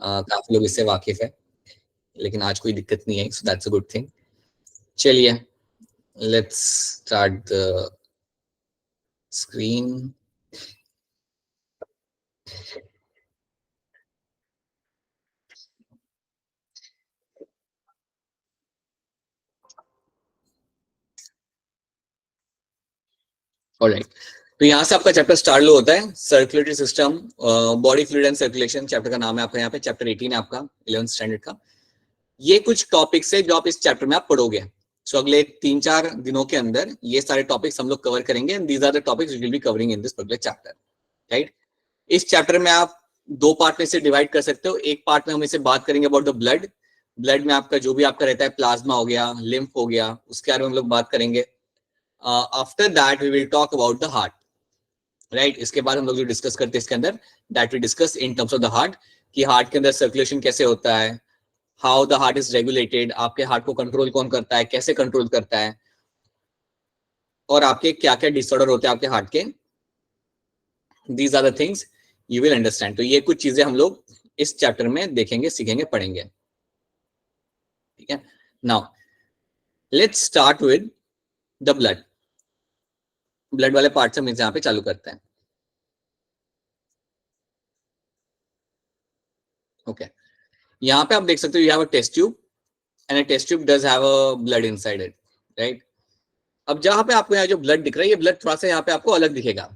काफी लोग इससे वाकिफ है, लेकिन आज कोई दिक्कत नहीं है, so that's a good thing. चलिए, let's start the screen. Alright, तो यहाँ से आपका चैप्टर स्टार्ट होता है, circulatory system, body fluid and circulation. Chapter का नाम है आपका, यहाँ पे चैप्टर 18 है आपका 11th स्टैंडर्ड का। ये कुछ टॉपिक्स है जो आप इस चैप्टर में आप पढ़ोगे। सो अगले 3-4 दिनों के अंदर ये सारे टॉपिक्स हम लोग कवर करेंगे, and these are the topics will be covering in this particular chapter, right. इस चैप्टर में आप 2 पार्ट में से डिवाइड कर सकते हो। एक पार्ट में हम इसे बात करेंगे अबाउट द ब्लड। ब्लड में आपका जो भी आपका रहता है, प्लाज्मा हो गया, लिम्फ हो गया, उसके बारे में हम लोग बात करेंगे। After that we will talk about the heart, right. इसके बाद हम लोग जो डिस्कस करते हैं इसके अंदर, that we discuss in terms of the heart, कि हार्ट के अंदर सर्कुलेशन कैसे होता है, how the heart is regulated, आपके हार्ट को कंट्रोल कौन करता है, कैसे कंट्रोल करता है, और आपके क्या क्या डिसऑर्डर होते हैं आपके हार्ट के। These are the things you will understand. तो ये कुछ चीजें हम लोग इस चैप्टर में देखेंगे, सीखेंगे, पढ़ेंगे, ठीक है। Now let's start with the blood. Blood वाले पार्ट से हम यहाँ पे चालू करते हैं। ओके, यहाँ पे आप देख सकते हो you have a test tube, and a test tube does have a blood inside it, right. अब जहां पे आपको यहाँ जो ब्लड दिख रहा है, ये ब्लड थोड़ा सा यहाँ पे आपको अलग दिखेगा,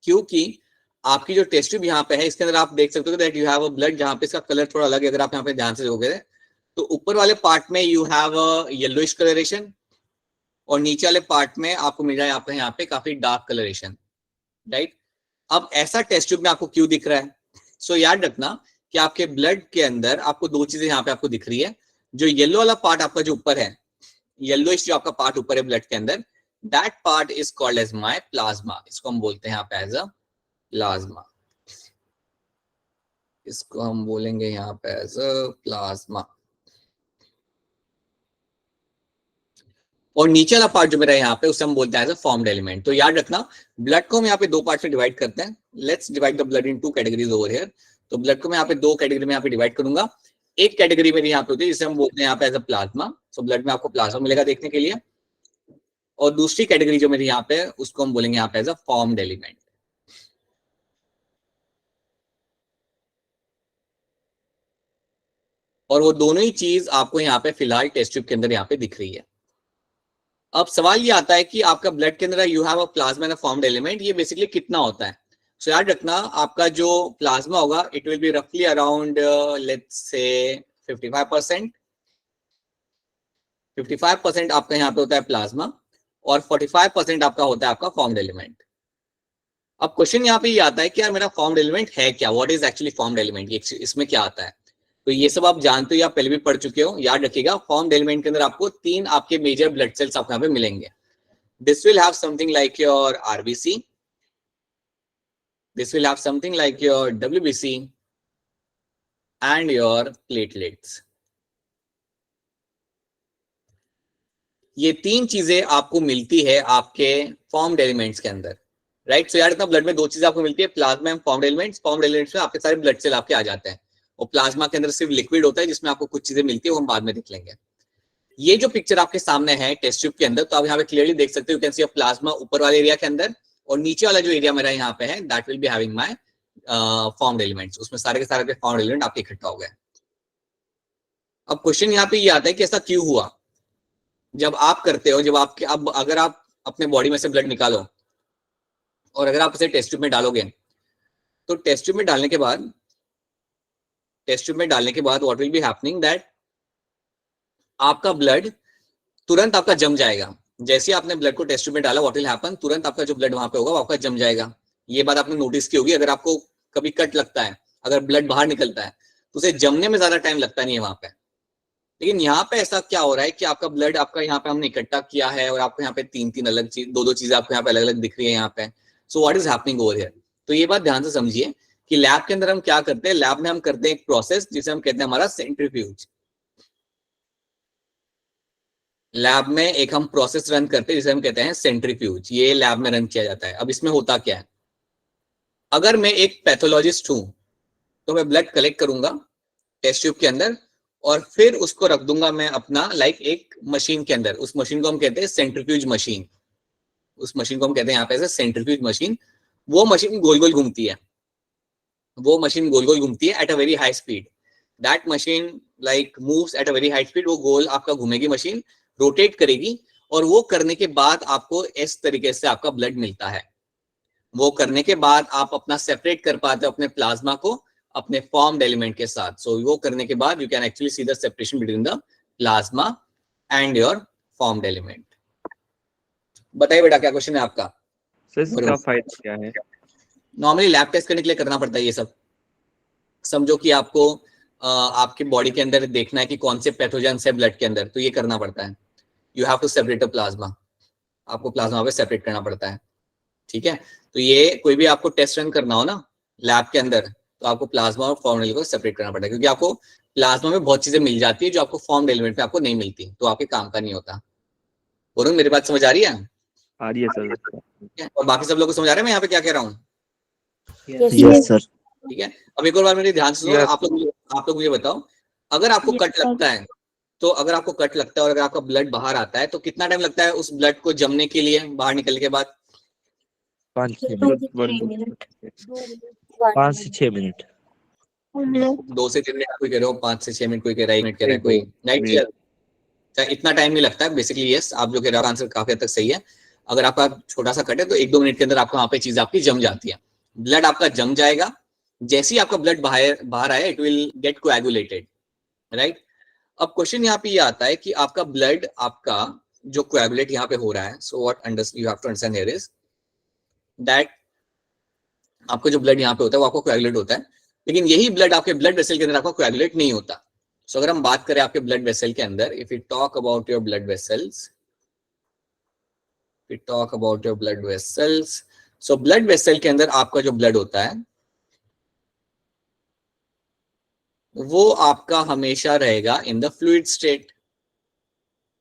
क्योंकि आपकी जो टेस्ट ट्यूब यहाँ पे है, इसके अंदर आप देख सकते हो that you have a blood, जहाँ पे इसका कलर थोड़ा अलग है। अगर आप यहाँ पे ध्यान से देखोगे तो ऊपर वाले पार्ट में you have a yellowish colouration, और नीचे वाले पार्ट में आपको मिल रहा है यहाँ पे काफी डार्क कलरेशन, राइट। अब ऐसा टेस्ट ट्यूब में आपको क्यों दिख रहा है? सो याद रखना कि आपके ब्लड के अंदर आपको 2 चीजें यहाँ पे आपको दिख रही है। जो येलो वाला पार्ट आपका जो ऊपर है, येलोइश जो आपका पार्ट ऊपर है ब्लड के अंदर, that part is called as my plasma. इसको हम बोलते हैं यहाँ पे एज अ प्लाज्मा। इसको हम बोलेंगे यहाँ पे एज अ प्लाज्मा। और नीचे वाला पार्ट जो मेरा यहाँ पे, उसे हम बोलते हैं एज अ फॉर्म्ड एलिमेंट। तो याद रखना, ब्लड को हम यहाँ पे 2 पार्ट में डिवाइड करते हैं। Let's divide the blood in 2 categories over here. तो ब्लड को मैं यहाँ पे 2 कैटेगरी में यहाँ पे डिवाइड करूंगा। एक कैटेगरी मेरी यहाँ पे होती है जिसे हम बोलते हैं यहाँ पे as a plasma. So blood में आपको प्लाज्मा मिलेगा देखने के लिए। और दूसरी कैटेगरी जो मेरी यहाँ पे, उसको हम बोलेंगे यहाँ पे एज अ फॉर्म्ड एलिमेंट। और वो दोनों ही चीज आपको यहाँ पे फिलहाल टेस्ट ट्यूब के अंदर यहाँ पे दिख रही है। अब सवाल ये आता है कि आपका ब्लड के अंदर you have a plasma and a formed element, ये बेसिकली कितना होता है? सो याद रखना, आपका जो प्लाज्मा होगा इट विल बी रफली अराउंड लेट्स से 55%। 55% आपका यहाँ पे होता है प्लाज्मा, और 45% आपका होता है आपका फॉर्म्ड एलिमेंट। अब क्वेश्चन यहाँ पे ये आता है कि यार मेरा फॉर्म्ड एलिमेंट है क्या, what is actually formed element, इसमें क्या आता है? तो ये सब आप जानते हो या पहले भी पढ़ चुके हो। याद रखिएगा, फॉर्म्ड एलिमेंट के अंदर आपको 3 आपके मेजर ब्लड सेल्स आपको यहाँ पे मिलेंगे। This will have something like your RBC, this will have something like your WBC and your platelets. ये 3 चीजें आपको मिलती है आपके फॉर्म्ड एलिमेंट्स के अंदर, राइट। सो याद रखना, ब्लड में 2 चीजें आपको मिलती है, plasma and formed elements. Formed elements में आपके सारे ब्लड सेल आपके आ जाते हैं, और प्लाज्मा के अंदर सिर्फ लिक्विड होता है जिसमें आपको कुछ चीजें मिलती है, वो हम बाद में देख लेंगे। ये जो पिक्चर आपके सामने है टेस्ट ट्यूब के अंदर, तो आप यहाँ पे क्लियरली देख सकते हो, you can C a plasma ऊपर वाले एरिया के अंदर, और नीचे वाला जो एरिया मेरा यहाँ पे है that will be having my formed elements. उसमें सारे के सारे फॉर्म्ड एलिमेंट आपके इकट्ठा हो गए। अब क्वेश्चन यहाँ पे ये आता है कि ऐसा क्यों हुआ? जब आप करते हो, जब आपके, अब अगर आप अपने बॉडी में से ब्लड निकालो और अगर आप इसे टेस्ट ट्यूब में डालोगे, तो टेस्ट ट्यूब में डालने के बाद what will be happening that आपका ब्लड तुरंत आपका जम जाएगा। जैसे आपने ब्लड को टेस्ट ट्यूब में डाला, व्हाट विल हैपन, तुरंत आपका जो ब्लड वहां पे होगा वो आपका जम जाएगा। ये बात आपने नोटिस की होगी। अगर आपको कभी कट लगता है, अगर ब्लड बाहर निकलता है, तो उसे जमने में ज्यादा टाइम लगता नहीं है वहां पे। लेकिन यहाँ पे ऐसा क्या हो रहा है कि आपका ब्लड आपका यहाँ पे हमने इकट्ठा किया है, और आपको यहाँ पे 3 अलग चीज, 2 चीजें आपको यहाँ पे अलग अलग दिख रही है यहाँ पे। So what is happening over here? तो ये बात ध्यान से समझिए कि लैब के अंदर हम क्या करते हैं। लैब में हम करते हैं एक प्रोसेस जिसे हम कहते हैं हमारा सेंट्रीफ्यूज। लैब में एक हम प्रोसेस रन करते हैं जिसे हम कहते हैं सेंट्रीफ्यूज। ये लैब में रन किया जाता है। अब इसमें होता क्या है, अगर मैं एक पैथोलॉजिस्ट हूं, तो मैं ब्लड कलेक्ट करूंगा टेस्ट ट्यूब के अंदर और फिर उसको रख दूंगा मैं अपना एक मशीन के अंदर। उस मशीन को हम कहते हैं सेंट्रीफ्यूज मशीन। उस मशीन को हम कहते हैं यहाँ पे सेंट्रीफ्यूज मशीन। वो मशीन गोल गोल घूमती है, वो मशीन गोल गोल घूमती है at a very high speed. That machine moves at a very high speed. वो गोल आपका घूमेगी मशीन, रोटेट करेगी, और वो करने के बाद आपको इस तरीके से आपका ब्लड मिलता है। वो करने के बाद आप अपना सेपरेट कर पाते हो अपने प्लाज्मा को अपने फॉर्म्ड एलिमेंट के साथ। सो वो करने के बाद you can actually see the separation between the plasma and your formed element. बताइए बेटा क्या क्वेश्चन है आपका? सर इसका फायदा क्या है? नॉर्मली लैब टेस्ट करने के लिए करना पड़ता है ये सब। समझो कि आपको आपके बॉडी के अंदर देखना है कि कौन से पैथोजेंस है ब्लड के अंदर, तो ये करना पड़ता है। You have to separate a plasma. आपको प्लाज्मा पे सेपरेट करना पड़ता है, ठीक है। तो ये कोई भी आपको टेस्ट रन करना हो ना लैब के अंदर, तो आपको प्लाज्मा और फॉर्म्ड एलिमेंट को सेपरेट करना पड़ता है, क्योंकि आपको प्लाज्मा में बहुत चीजें मिल जाती है जो आपको फॉर्म्ड एलिमेंट में आपको नहीं मिलती, तो आपके काम का नहीं होता। वरुण मेरी बात समझ आ रही है? आ रही है सर। और बाकी सब लोग को समझ आ रहा है मैं यहाँ पे क्या कह रहा हूँ? Yes sir. ठीक है। अब एक और बार मेरे ध्यान से सुनो। आप लोग मुझे बताओ, अगर आपको कट लगता है, तो अगर आपको कट लगता है और अगर आपका ब्लड बाहर आता है, तो कितना टाइम लगता है उस ब्लड को जमने के लिए बाहर निकलने के बाद? 5 से 6 मिनट। 2 से 3 मिनट कोई कह रहे हो, 5 से 6 मिनट कोई कह रहा है, 1 मिनट कह रहा है कोई। राइट, इतना टाइम नहीं लगता है बेसिकली। यस, आप जो कह रहे हो आंसर काफी हद तक सही है। अगर आपका छोटा सा कट है तो 1-2 मिनट के अंदर आपको वहां पे चीज आपकी जम जाती है। ब्लड आपका जम जाएगा। जैसे ही आपका ब्लड बाहर आया, it will get coagulated, right. अब क्वेश्चन यहाँ पे ये आता है कि आपका ब्लड आपका जो कोएगुलेट यहाँ पे हो रहा है, so what you have to understand here is that आपका जो ब्लड यहाँ पे होता है वो आपको कोएगुलेट होता है, लेकिन यही ब्लड आपके ब्लड वेसल के अंदर आपका कोएगुलेट नहीं होता। सो अगर हम बात करें आपके ब्लड वेसल के अंदर, if you talk about your blood vessels, so blood vessel के अंदर आपका जो ब्लड होता है वो आपका हमेशा रहेगा इन द फ्लूइड स्टेट।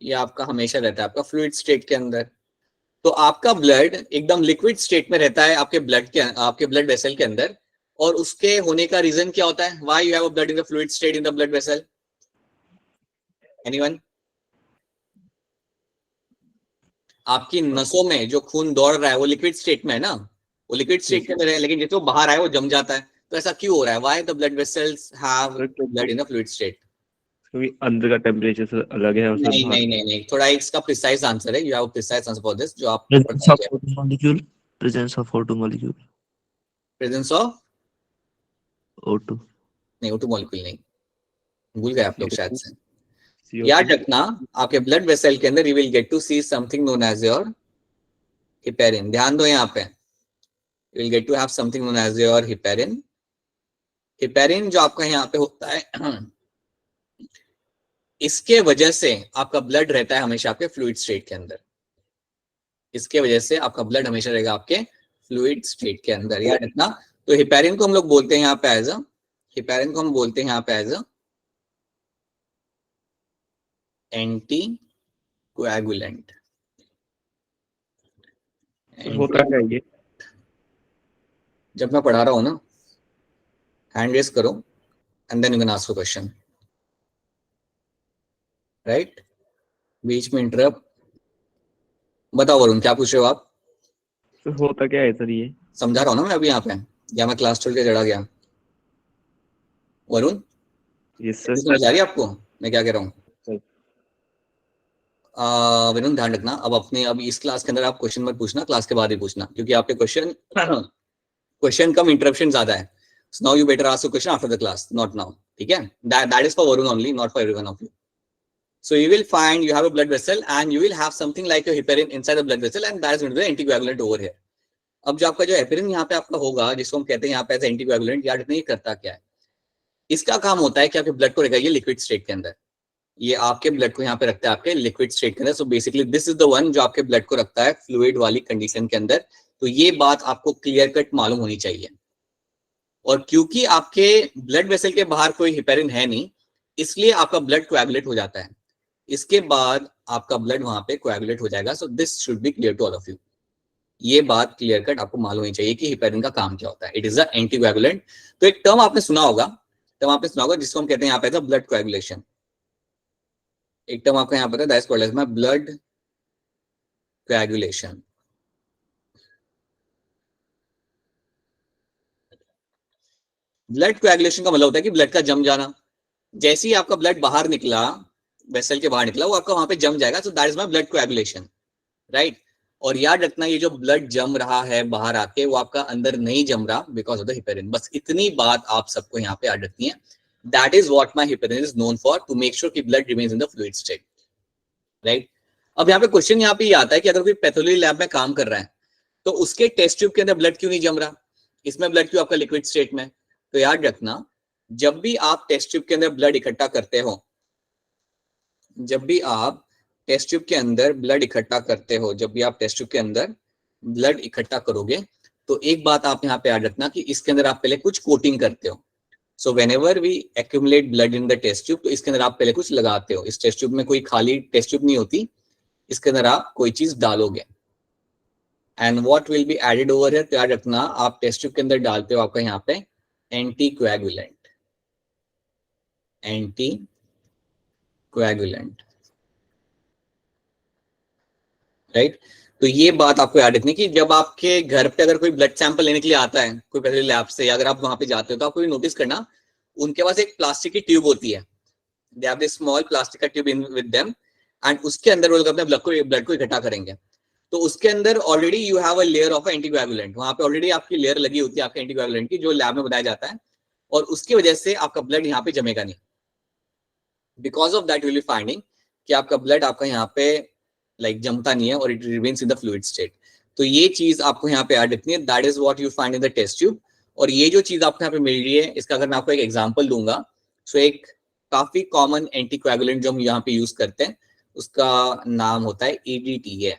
ये आपका हमेशा रहता है आपका फ्लूइड स्टेट के अंदर। तो आपका ब्लड एकदम लिक्विड स्टेट में रहता है आपके ब्लड वेसल के अंदर। और उसके होने का रीजन क्या होता है? Why you have a blood in the fluid state in the blood vessel? Anyone? आपकी नसों में जो खून दौड़ रहा है वो लिक्विड स्टेट में है ना, वो लिक्विड स्टेट के अंदर है, लेकिन जैसे वो बाहर आए वो जम जाता है। तो ऐसा क्यों हो रहा है? Why the blood vessels have blood in the fluid state? क्योंकि अंदर का टेम्परेचर अलग है और नहीं नहीं नहीं नहीं, थोड़ा इसका प्रिसाइज आंसर है। You have precise answer for this, जो आप presence of O2 molecule. Presence of O2 नहीं, O2 मॉलिक्यूल नहीं, भूल गए आप लोग शायद से। CO2। याद रखना, आपके ब्लड वेसल के अंदर you will get to see something known as your heparin. ध्यान दो यहाँ पे, you will get to have something known as your heparin. Heparin जो आपका यहाँ पे होता है, इसके वजह से आपका ब्लड रहता है हमेशा आपके फ्लूइड स्टेट के अंदर। इसके वजह से आपका ब्लड हमेशा रहेगा आपके फ्लूइड स्टेट के अंदर, याद रखना। तो हिपेरिन को हम लोग बोलते हैं यहाँ पे एज अ एंटी कोएगुलेंट। होता क्या ये? जब मैं पढ़ा रहा हूं ना, हैंड रेस करो and then you can ask a question, right? बीच में इंटरप्ट। बताओ वरुण, क्या पूछ रहे हो आप? तो होता क्या है सर ये? समझा रहा हूँ ना मैं अभी यहाँ पे, या मैं क्लास 12 के चढ़ा गया? Varun, yes sir. समझ आ रही है आपको मैं क्या कह रहा हूँ? वरुण ध्यान रखना, अब इस क्लास के अंदर आप क्वेश्चन मत पूछना, क्लास के बाद ही पूछना, क्योंकि आपके क्वेश्चन कम, इंटरप्शन ज्यादा है। So now you better ask a question after the class, not now. ठीक है? That is for Varun only, not for everyone of you. So you will find you have a blood vessel and you will have something like a heparin inside the blood vessel, and that is going to be the anticoagulant over here. अब जो आपका जो heparin यहाँ पे आपका होगा, जिसको हम कहते हैं यहाँ पे एज एंटीकोएगुलेंट, याद रखना ये करता क्या है? इसका काम होता है कि आपके ब्लड को रखेगा ये लिक्विड स्टेट के अंदर। ये आपके ब्लड को यहाँ पे रखता है आपके लिक्विड स्टेट के अंदर। So basically this is the one जो आपके ब्लड को रखता है फ्लूइड वाली कंडीशन के अंदर। तो ये बात आपको क्लियर कट मालूम होनी चाहिए। और क्योंकि आपके ब्लड वेसल के बाहर कोई हिपेरिन है नहीं, इसलिए आपका ब्लड कोएगुलेट हो जाता है। इसके बाद आपका ब्लड वहां पे कोएगुलेट हो जाएगा। So this should be clear to all of you. ये बात क्लियर कट आपको मालूम होनी चाहिए कि हिपेरिन का काम क्या होता है। It is a anticoagulant. तो एक टर्म आपने सुना होगा जिसको हम कहते हैं यहाँ पे ब्लड कोएगुलेशन। एक टर्म आपको यहाँ पता है, that is called as blood coagulation. Blood coagulation का मतलब होता है कि ब्लड का जम जाना। जैसे ही आपका ब्लड बाहर निकला, वेसल के बाहर निकला, वो आपका वहां पे जम जाएगा। सो that is my blood coagulation, right. और याद रखना, ये जो ब्लड जम रहा है बाहर आके, वो आपका अंदर नहीं जम रहा बिकॉज ऑफ द हिपेरिन। बस इतनी बात आप सबको यहाँ पे याद रखनी है। That is what my heparin is known for, to make sure कि blood remains in the fluid state, right. अब यहाँ पे क्वेश्चन यहाँ पे ये आता है कि अगर कोई पैथोलॉजी लैब में काम कर रहा है तो उसके टेस्ट ट्यूब के अंदर ब्लड क्यों नहीं जम रहा, इसमें ब्लड क्यों आपका लिक्विड स्टेट में। तो याद रखना, जब भी आप टेस्ट ट्यूब के अंदर ब्लड इकट्ठा करते हो, जब भी आप टेस्ट ट्यूब के अंदर ब्लड इकट्ठा करते हो, जब भी आप टेस्ट ट्यूब के अंदर ब्लड इकट्ठा करोगे, तो एक बात आप यहाँ पे याद रखना कि इसके अंदर आप पहले कुछ कोटिंग करते हो। So whenever we accumulate blood in the test tube, तो इसके अंदर आप पहले कुछ लगाते हो। इस टेस्ट ट्यूब में कोई खाली टेस्ट ट्यूब नहीं होती, इसके अंदर आप कोई चीज डालोगे। And what will be added over here, तो याद रखना, आप टेस्ट ट्यूब के अंदर डालते हो आपका यहाँ पे एंटीकोएगुलेंट, एंटीकोएगुलेंट, राइट। तो ये बात आपको याद रखनी कि जब आपके घर पे अगर कोई ब्लड सैंपल लेने के लिए आता है कोई पैथोलॉजी लैब से, या अगर आप वहां पे जाते हो, तो आपको नोटिस करना उनके पास एक प्लास्टिक की ट्यूब होती है। They have this small plastic का tube in with them, and उसके अंदर वो लोग अपने ब्लड को इकट्ठा करेंगे। तो उसके अंदर already you have a layer of anticoagulant, वहां पे ऑलरेडी आपकी लेयर लगी होती है आपके एंटीकोएगुलेंट की, जो लैब में बनाया जाता है, और उसकी वजह से आपका ब्लड यहाँ पे जमेगा नहीं। Because of that you will be finding कि आपका ब्लड आपका यहाँ पे जमता नहीं है और it remains in the fluid state. तो ये चीज आपको यहाँ पे याद रखनी है, that is what you find in the test tube. और ये जो चीज आपको यहाँ पे मिल रही है, इसका अगर मैं आपको एक एग्जांपल दूंगा, सो एक काफी कॉमन एंटीकोएगुलेंट जो हम यहाँ पे यूज करते हैं, उसका नाम होता है EDTA।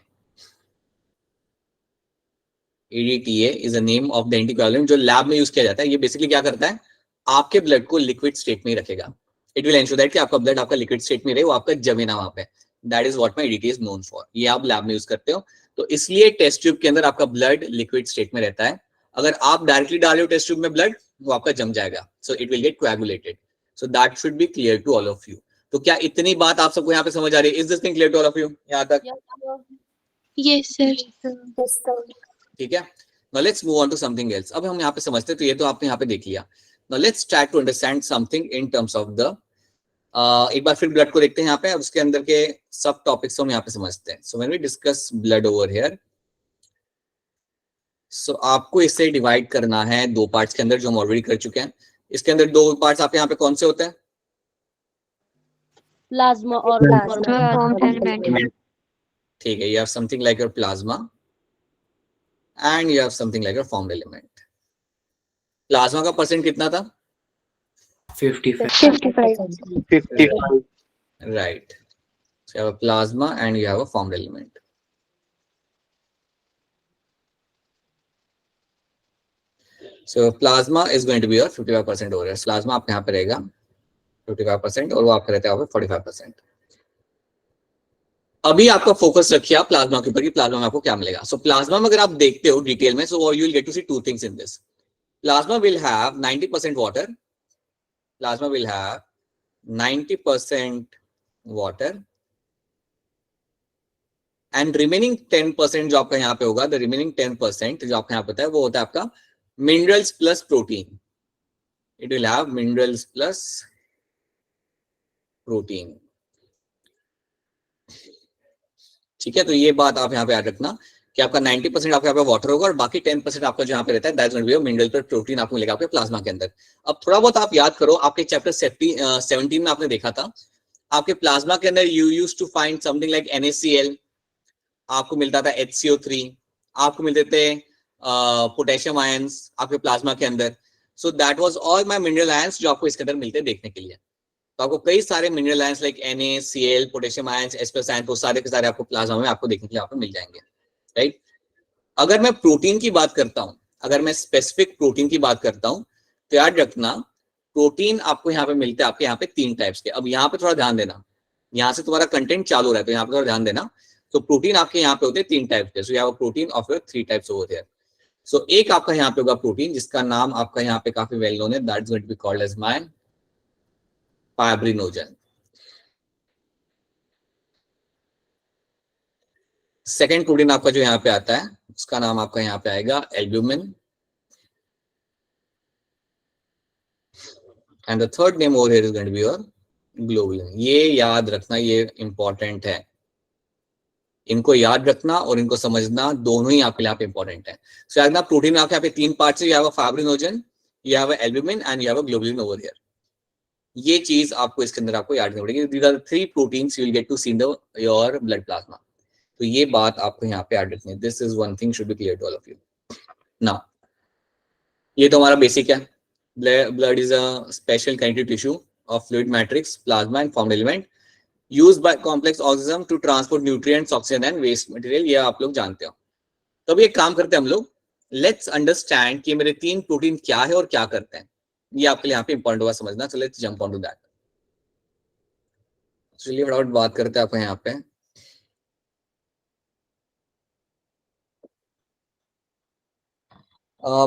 EDTA is a name of the anticoagulant जो लैब में यूज किया जाता है। ये बेसिकली क्या करता है, आपके ब्लड को लिक्विड स्टेट में ही रखेगा। इट विल एंश्योर दैट कि आपका ब्लड आपका लिक्विड स्टेट में रहे, वो आपका जमे ना वहां पे। That is what my EDTA is known for. ये आप लैब में यूज करते हो, तो इसलिए टेस्ट ट्यूब के अंदर आपका ब्लड लिक्विड स्टेट में रहता है। अगर आप डायरेक्टली डाल रहे हो टेस्ट ट्यूब में ब्लड, वो आपका जम जाएगा, so it will get coagulated. So that should be clear to all of you. तो क्या इतनी बात आप सबको यहाँ पे समझ आ रही है? Is this thing clear to all of you यहाँ तक? Yes sir. ठीक है, now let's move on to something else। अब हम यहाँ पे समझते हैं, तो ये तो आपने यहाँ पे देख लिया। now let's try to understand something in terms of the एक बार फिर ब्लड को देखते हैं यहाँ पे, अब उसके अंदर के सब टॉपिक्स हम यहाँ पे समझते हैं। so when we discuss blood over here, so आपको इसे डिवाइड करना है दो पार्ट्स के अंदर, जो हम ऑलरेडी कर चुके हैं। इसके अंदर दो पार्ट्स आपके यहाँ पे कौन से होते हैं? प्लाज्मा और ठीक है, you have something like your plasma and you have something like your formed element। Plasma का परसेंट कितना था? 55 right। so you have a plasma and you have a formed element। so plasma is going to be your 55% over here। plasma आपके यहाँ पे रहेगा 55% और वो आपका रहता है 45%। अभी आपका फोकस रखिए आप प्लाज्मा के ऊपर कि प्लाज्मा में आपको क्या मिलेगा। सो प्लाज्मा में अगर आप देखते हो डिटेल में, so you will get to see two things in this. Plasma will have 90% water, plasma will have 90% water, and remaining 10% जो आपका यहाँ पे होगा, द रिमेनिंग 10% जो आपका यहाँ पे होता है, वो होता है आपका minerals plus protein. It will have minerals plus protein. ठीक है, तो ये बात आप यहाँ पे याद रखना कि आपका 90% आपका यहाँ पे वाटर होगा और बाकी 10% आपका जो यहाँ पे रहता है, that's going to be mineral पर प्रोटीन आपको मिलेगा आपके प्लाज्मा के अंदर। अब थोड़ा बहुत आप याद करो, आपके चैप्टर 17 में आपने देखा था, आपके प्लाज्मा के अंदर you used to find something like NaCl, आपको मिलता था HCO3, आपको मिलते थे पोटेशियम आयंस आपके प्लाज्मा के अंदर। So that was all my mineral ions जो आपको इसके अंदर मिलते हैं देखने के लिए। तो आपको कई सारे mineral ions like NaCl, potassium ions, H+ ions, वो सारे के सारे आपको प्लाज्मा में आपको देखने के लिए आपको मिल जाएंगे, राइट। अगर मैं प्रोटीन की बात करता हूं, अगर मैं स्पेसिफिक प्रोटीन की बात करता हूं, तो याद रखना प्रोटीन आपको यहाँ पे मिलते हैं आपके यहाँ पे 3 टाइप्स के। अब यहाँ पे थोड़ा ध्यान देना, यहाँ से तुम्हारा कंटेंट चालू हो रहा है, तो यहाँ पे थोड़ा ध्यान देना। तो प्रोटीन आपके यहाँ पे होते हैं 3 टाइप्स के, so you have a protein of your 3 types over here. So एक आपका यहाँ पे होगा प्रोटीन जिसका नाम आपका यहाँ पे काफी वेल नोन है, that is going to be called as my fibrinogen. Second protein आपका जो यहाँ पे आता है उसका नाम आपका यहाँ पे आएगा albumin, and the third name over here is going to be your globulin. ये याद रखना, ये इंपॉर्टेंट है, इनको याद रखना और इनको समझना दोनों ही आपके लिए यहाँ पे इंपॉर्टेंट है। सो याद रखना प्रोटीन आपके यहाँ पे 3 पार्ट्स है, you have a fibrinogen, you have a albumin and you have a globulin over here. ये चीज आपको इसके अंदर आपको याद रखनी पड़ेगी। These are 3 proteins you will get to see in the your blood plasma. तो ये बात आपको यहाँ पे याद रखनी है। This is one thing should be clear to all of you. Now ये तो हमारा बेसिक है। Blood is a special connective tissue of fluid matrix, plasma and formed element used by complex organism to transport nutrients, oxygen and waste material। ये आप लोग जानते हो। तो अभी एक काम करते हैं हम लोग, लेट्स अंडरस्टैंड कि मेरे 3 प्रोटीन क्या है और क्या करते हैं। ये आपके लिए यहाँ पे इंपॉर्टेंट होगा समझना। So let's jump on to that. चलिए फटाफट बात करते हैं आपको यहाँ पे।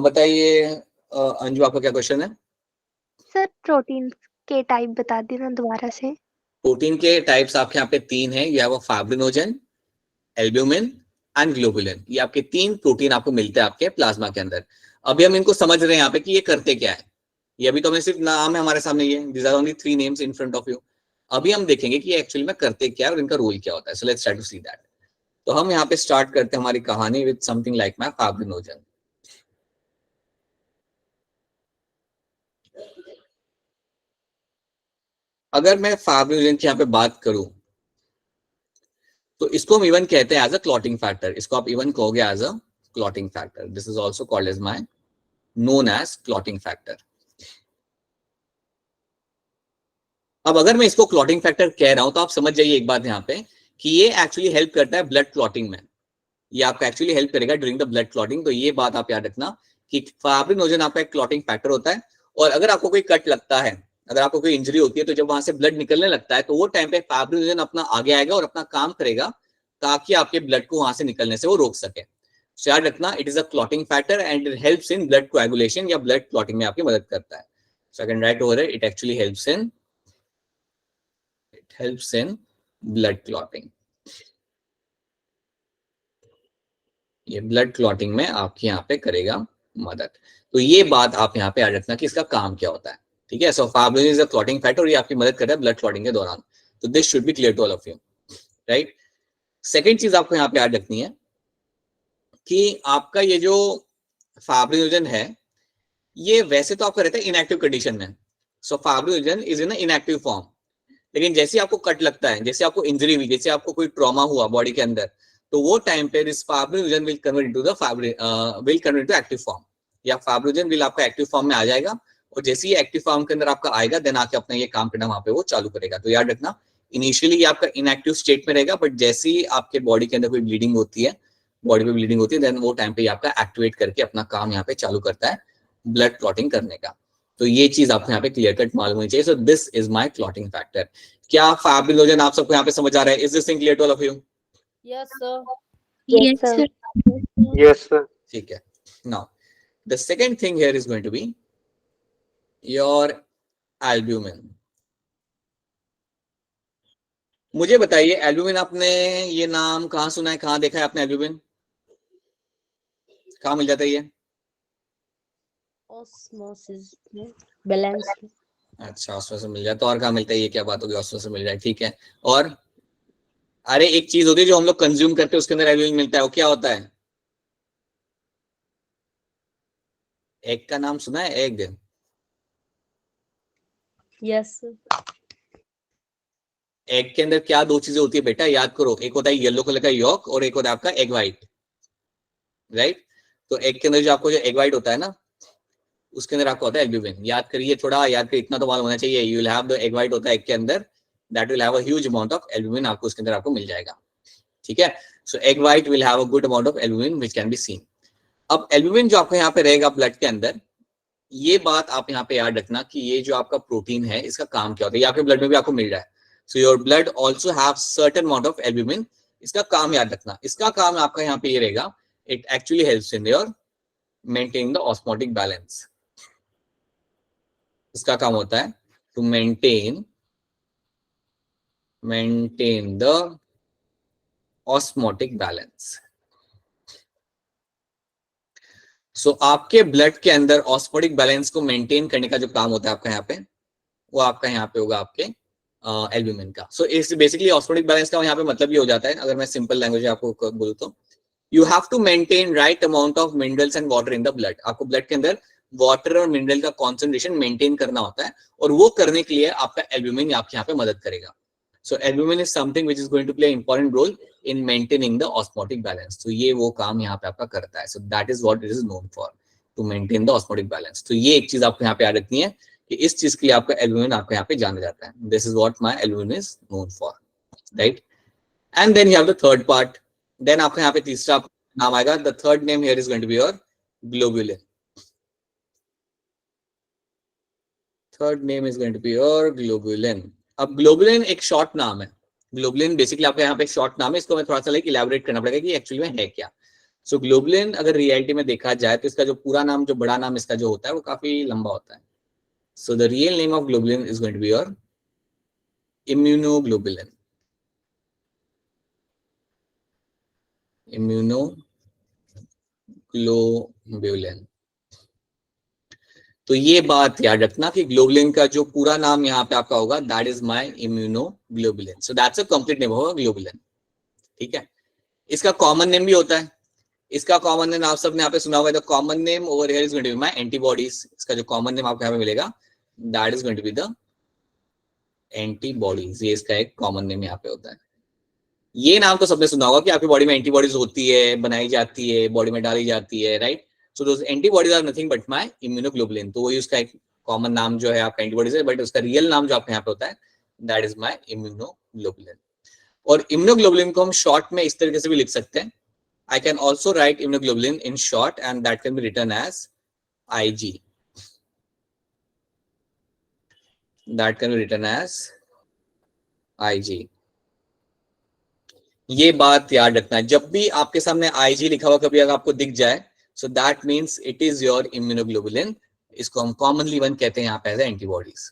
बताइए अंजू, आपका क्या क्वेश्चन है? सर प्रोटीन के टाइप बता देना दोबारा से। प्रोटीन के टाइप्स आपके यहाँ पे 3 है। You have a fibrinogen, albumin and globulin. ये आपके 3 प्रोटीन आपको मिलते हैं आपके प्लाज्मा के अंदर। अभी हम इनको समझ रहे हैं यहाँ पे कि ये करते क्या है। ये अभी तो हमें सिर्फ नाम है हमारे सामने, ये these are only 3 names in front of you. अभी हम देखेंगे कि एक्चुअली में करते क्या है और इनका रोल क्या होता है। So let's try to see that. तो हम यहाँ पे स्टार्ट करते हैं हमारी कहानी with something like my fibrinogen. अगर मैं फाइब्रिनोजन की यहाँ पे बात करूं तो इसको हम इवन कहते हैं एज अ क्लॉटिंग फैक्टर। इसको आप इवन कहोगे as a clotting factor. This is also called as my known as clotting factor. अब अगर मैं इसको क्लॉटिंग फैक्टर कह रहा हूं तो आप समझ जाइए एक बात यहाँ पे कि ये एक्चुअली हेल्प करता है ब्लड क्लॉटिंग में। ये आपको एक्चुअली हेल्प करेगा ड्यूरिंग द ब्लड क्लॉटिंग। तो ये बात आप याद रखना कि फाइब्रिनोजन आपका एक क्लॉटिंग फैक्टर होता है। और अगर आपको कोई कट लगता है, अगर आपको कोई इंजरी होती है, तो जब वहां से ब्लड निकलने लगता है तो वो टाइम पे फाइब्रिनोजन अपना आगे आएगा और अपना काम करेगा ताकि आपके ब्लड को वहां से निकलने से वो रोक सके। सो याद रखना, it is a clotting factor and it helps in blood coagulation या ब्लड क्लॉटिंग में आपकी मदद करता है। So I can write over it, it actually helps in blood clotting. ये ब्लड क्लॉटिंग में आपके यहाँ पे करेगा मदद। तो ये बात आप यहाँ पे याद रखना कि इसका काम क्या होता है। ठीक है, so fibrinogen is a clotting factor और ये आपकी मदद करता है ब्लड क्लॉटिंग के दौरान। तो this should be clear to all of you, right. Second चीज आपको यहाँ पे याद रखनी है कि आपका ये जो फाइब्रिनोजन है ये वैसे तो आपका रहता है इनएक्टिव कंडीशन में। So fibrinogen is in inactive form. लेकिन जैसे आपको कट लगता है, जैसे आपको इंजरी हुई, जैसे आपको कोई ट्रॉमा हुआ बॉडी के अंदर, तो वो टाइम पे this fibrinogen will convert into active form, या फाइब्रिनोजन विल आपका एक्टिव फॉर्म में आ जाएगा। और जैसे ही एक्टिव फॉर्म के अंदर आपका आएगा देन आके अपना ये काम करना वहां पे वो चालू करेगा। तो याद रखना, इनिशियली ये आपका इनएक्टिव स्टेट में रहेगा, बट जैसे ही आपके बॉडी के अंदर कोई ब्लीडिंग होती है, बॉडी पे ब्लीडिंग होती है, देन वो टाइम पे आपका एक्टिवेट करके अपना काम यहाँ पे चालू करता है ब्लड क्लॉटिंग करने का। तो ये चीज आपको यहाँ पे क्लियर कट मालूम होनी चाहिए। So this is my clotting factor. क्या फाइब्रिनोजन आप सबको यहाँ पे समझ आ रहा है? Is this thing clear to all of you? Yes, sir. Yes, sir. Yes, sir. ठीक है। Now the second thing here is going to be your albumin. मुझे बताइए एल्ब्यूमिन, आपने ये नाम कहाँ सुना है, कहाँ देखा है आपने एल्ब्यूमिन? कहाँ मिल जाता है ये? Osmosis में, balance में. अच्छा, ऑस्मोसिस से मिल जाए तो और कहाँ मिलता है? ये क्या बात होगी, ऑस्मोसिस से मिल जाए, ठीक है। और अरे एक चीज होती है जो हम लोग कंज्यूम करते हैं उसके अंदर एल्ब्यूमिन मिलता है, वो क्या होता है? एग का नाम सुना है? एग। Yes, sir. एग के अंदर क्या 2 चीजें होती है बेटा, याद करो। एक होता है येलो कलर का यॉक और एक होता है आपका एग वाइट, राइट। तो एग के अंदर जो आपको जो एग वाइट होता है ना, उसके अंदर आपको होता है एल्ब्यूमिन। याद करिए, थोड़ा याद करिए, इतना तो मालूम होना चाहिए। You will have the egg white होता है एग के अंदर, that will have a huge amount of albumin, आपको उसके अंदर आपको मिल जाएगा। ठीक है, so egg white will have a good amount of albumin which can be seen. अब एल्ब्यूमिन जो आपको यहाँ पे रहेगा ब्लड के अंदर, ये बात आप यहाँ पे याद रखना कि ये जो आपका प्रोटीन है इसका काम क्या होता है। ये आपके ब्लड में भी आपको मिल रहा है। So your blood also have certain amount of albumin. इसका काम याद रखना, इसका काम आपका यहाँ पे ये रहेगा, it actually helps in your maintain the osmotic balance. इसका काम होता है to maintain the osmotic balance. So आपके ब्लड के अंदर ऑस्मोटिक बैलेंस को मेंटेन करने का जो काम होता है आपका यहाँ पे, वो आपका यहाँ पे होगा आपके एल्ब्यूमिन का। सो इस बेसिकली ऑस्मोटिक बैलेंस का यहाँ पे मतलब ये हो जाता है, अगर मैं सिंपल लैंग्वेज में आपको बोलूं तो, you have to maintain right amount of minerals and water in the blood. आपको ब्लड के अंदर वाटर और मिनरल का कॉन्सेंट्रेशन मेंटेन करना होता है, और वो करने के लिए आपका एल्ब्यूमिन आपके यहाँ पे मदद करेगा। So albumin is something which is going to play important role in maintaining the osmotic balance. तो ये वो काम यहाँ पे आपका करता है। So that is what it is known for, to maintain the osmotic balance. तो ये एक चीज आपको यहाँ पे याद रखनी है कि इस चीज के लिए आपका एल्ब्यूमिन आपको यहाँ पे जाना जाता है। This is what my albumin is known for, right. And then you have the third part. Then आपका यहाँ पे तीसरा नाम आएगा, the third name here is going to be your globulin. Third name is going to be your globulin. अब globulin एक short नाम है। ग्लोबुलिन बेसिकली आपका यहाँ पे शॉर्ट नाम है, इसको मैं थोड़ा सा लाइक इलैबोरेट करना पड़ेगा कि एक्चुअली में है क्या। सो ग्लोबुलिन अगर रियलिटी में देखा जाए तो इसका जो पूरा नाम, जो बड़ा नाम इसका जो होता है, वो काफी लंबा होता है। So the real name of globulin is going to be your immunoglobulin. Immunoglobulin. तो ये बात याद रखना कि ग्लोबुलिन का जो पूरा नाम यहाँ पे आपका होगा, that is my immunoglobulin. So that's a complete name होगा ग्लोबुलिन, ठीक है। इसका कॉमन नेम भी होता है। इसका कॉमन नेम आप सबने यहाँ पे सुना हुआ है, the common name over here is going to be my antibodies. इसका जो कॉमन नेम आपको यहाँ पे मिलेगा, that is going to be the antibodies. ये इसका एक कॉमन नेम यहाँ पे होता है। ये नाम तो सबने सुना होगा कि आपकी बॉडी में एंटीबॉडीज होती है, बनाई जाती है, बॉडी में डाली जाती है, right. So those antibodies are nothing but my immunoglobulin. तो वही उसका एक कॉमन नाम जो है आपका एंटीबॉडीज है, बट उसका रियल नाम जो आपके यहाँ पे होता है, दैट इज माय इम्यूनोग्लोबुलिन। और इम्यूनोग्लोबुलिन को हम शॉर्ट में इस तरीके से भी लिख सकते हैं। I can also write immunoglobulin in short, and that can be written as IG. That can be written as IG. ये बात याद रखना है, जब भी आपके सामने IG लिखा हुआ कभी अगर आपको दिख जाए, so that means it is your immunoglobulin. इसको हम commonly one कहते हैं यहाँ पे एज एंटीबॉडीज।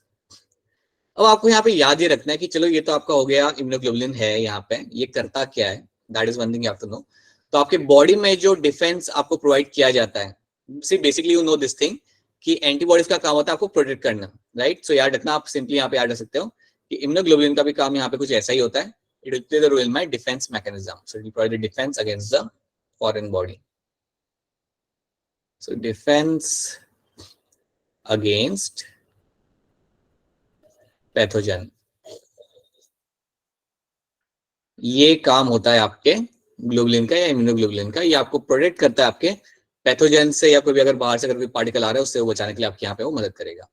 अब आपको यहाँ पे याद ये रखना है कि चलो ये तो आपका हो गया, इम्यूनोग्लोबुलिन है यहाँ पे, ये करता क्या है, that is one thing you have to know. तो आपके बॉडी में जो डिफेंस आपको प्रोवाइड किया जाता है, see basically you know this thing कि एंटीबॉडीज का काम होता है आपको प्रोटेक्ट करना, राइट। सो याद रखना, आप सिंपली यहाँ पे याद रख सकते हो कि इम्यूनोग्लोबुलिन का भी काम यहाँ पे कुछ ऐसा ही होता है। It will play the role in my defence mechanism. So it will provide the defence against the foreign body. So defence against pathogen, ये काम होता है आपके ग्लोबुलिन का या इम्यूनोग्लोबुलिन का। ये आपको प्रोटेक्ट करता है आपके पैथोजन से, या कोई भी अगर बाहर से अगर कोई पार्टिकल आ रहा है उससे वो बचाने के लिए आपके यहाँ पे वो मदद करेगा।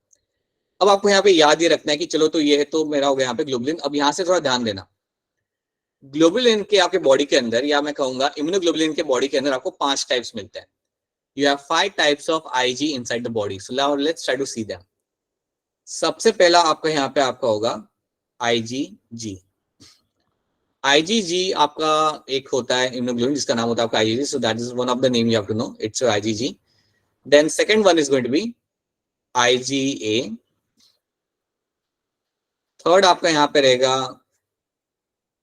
अब आपको यहाँ पे याद ये रखना है कि चलो तो ये है, तो मेरा हो गया यहाँ पे ग्लोबुलिन। अब यहाँ से थोड़ा ध्यान देना, ग्लोबुलिन के आपके बॉडी के अंदर, या मैं कहूंगा इम्यूनोग्लोबुलिन के बॉडी के अंदर आपको 5 टाइप्स मिलते हैं। You have 5 types of IG inside the body. So now let's try to see them. सबसे पहला आपका यहाँ पे आपका होगा IgG। IgG आपका एक होता है इम्यूनोग्लोबुलिन जिसका नाम होता है आपका IgG। So that is one of the name you have to know, it's your IgG। Then second one is going to be IgA। Third आपका यहाँ पे रहेगा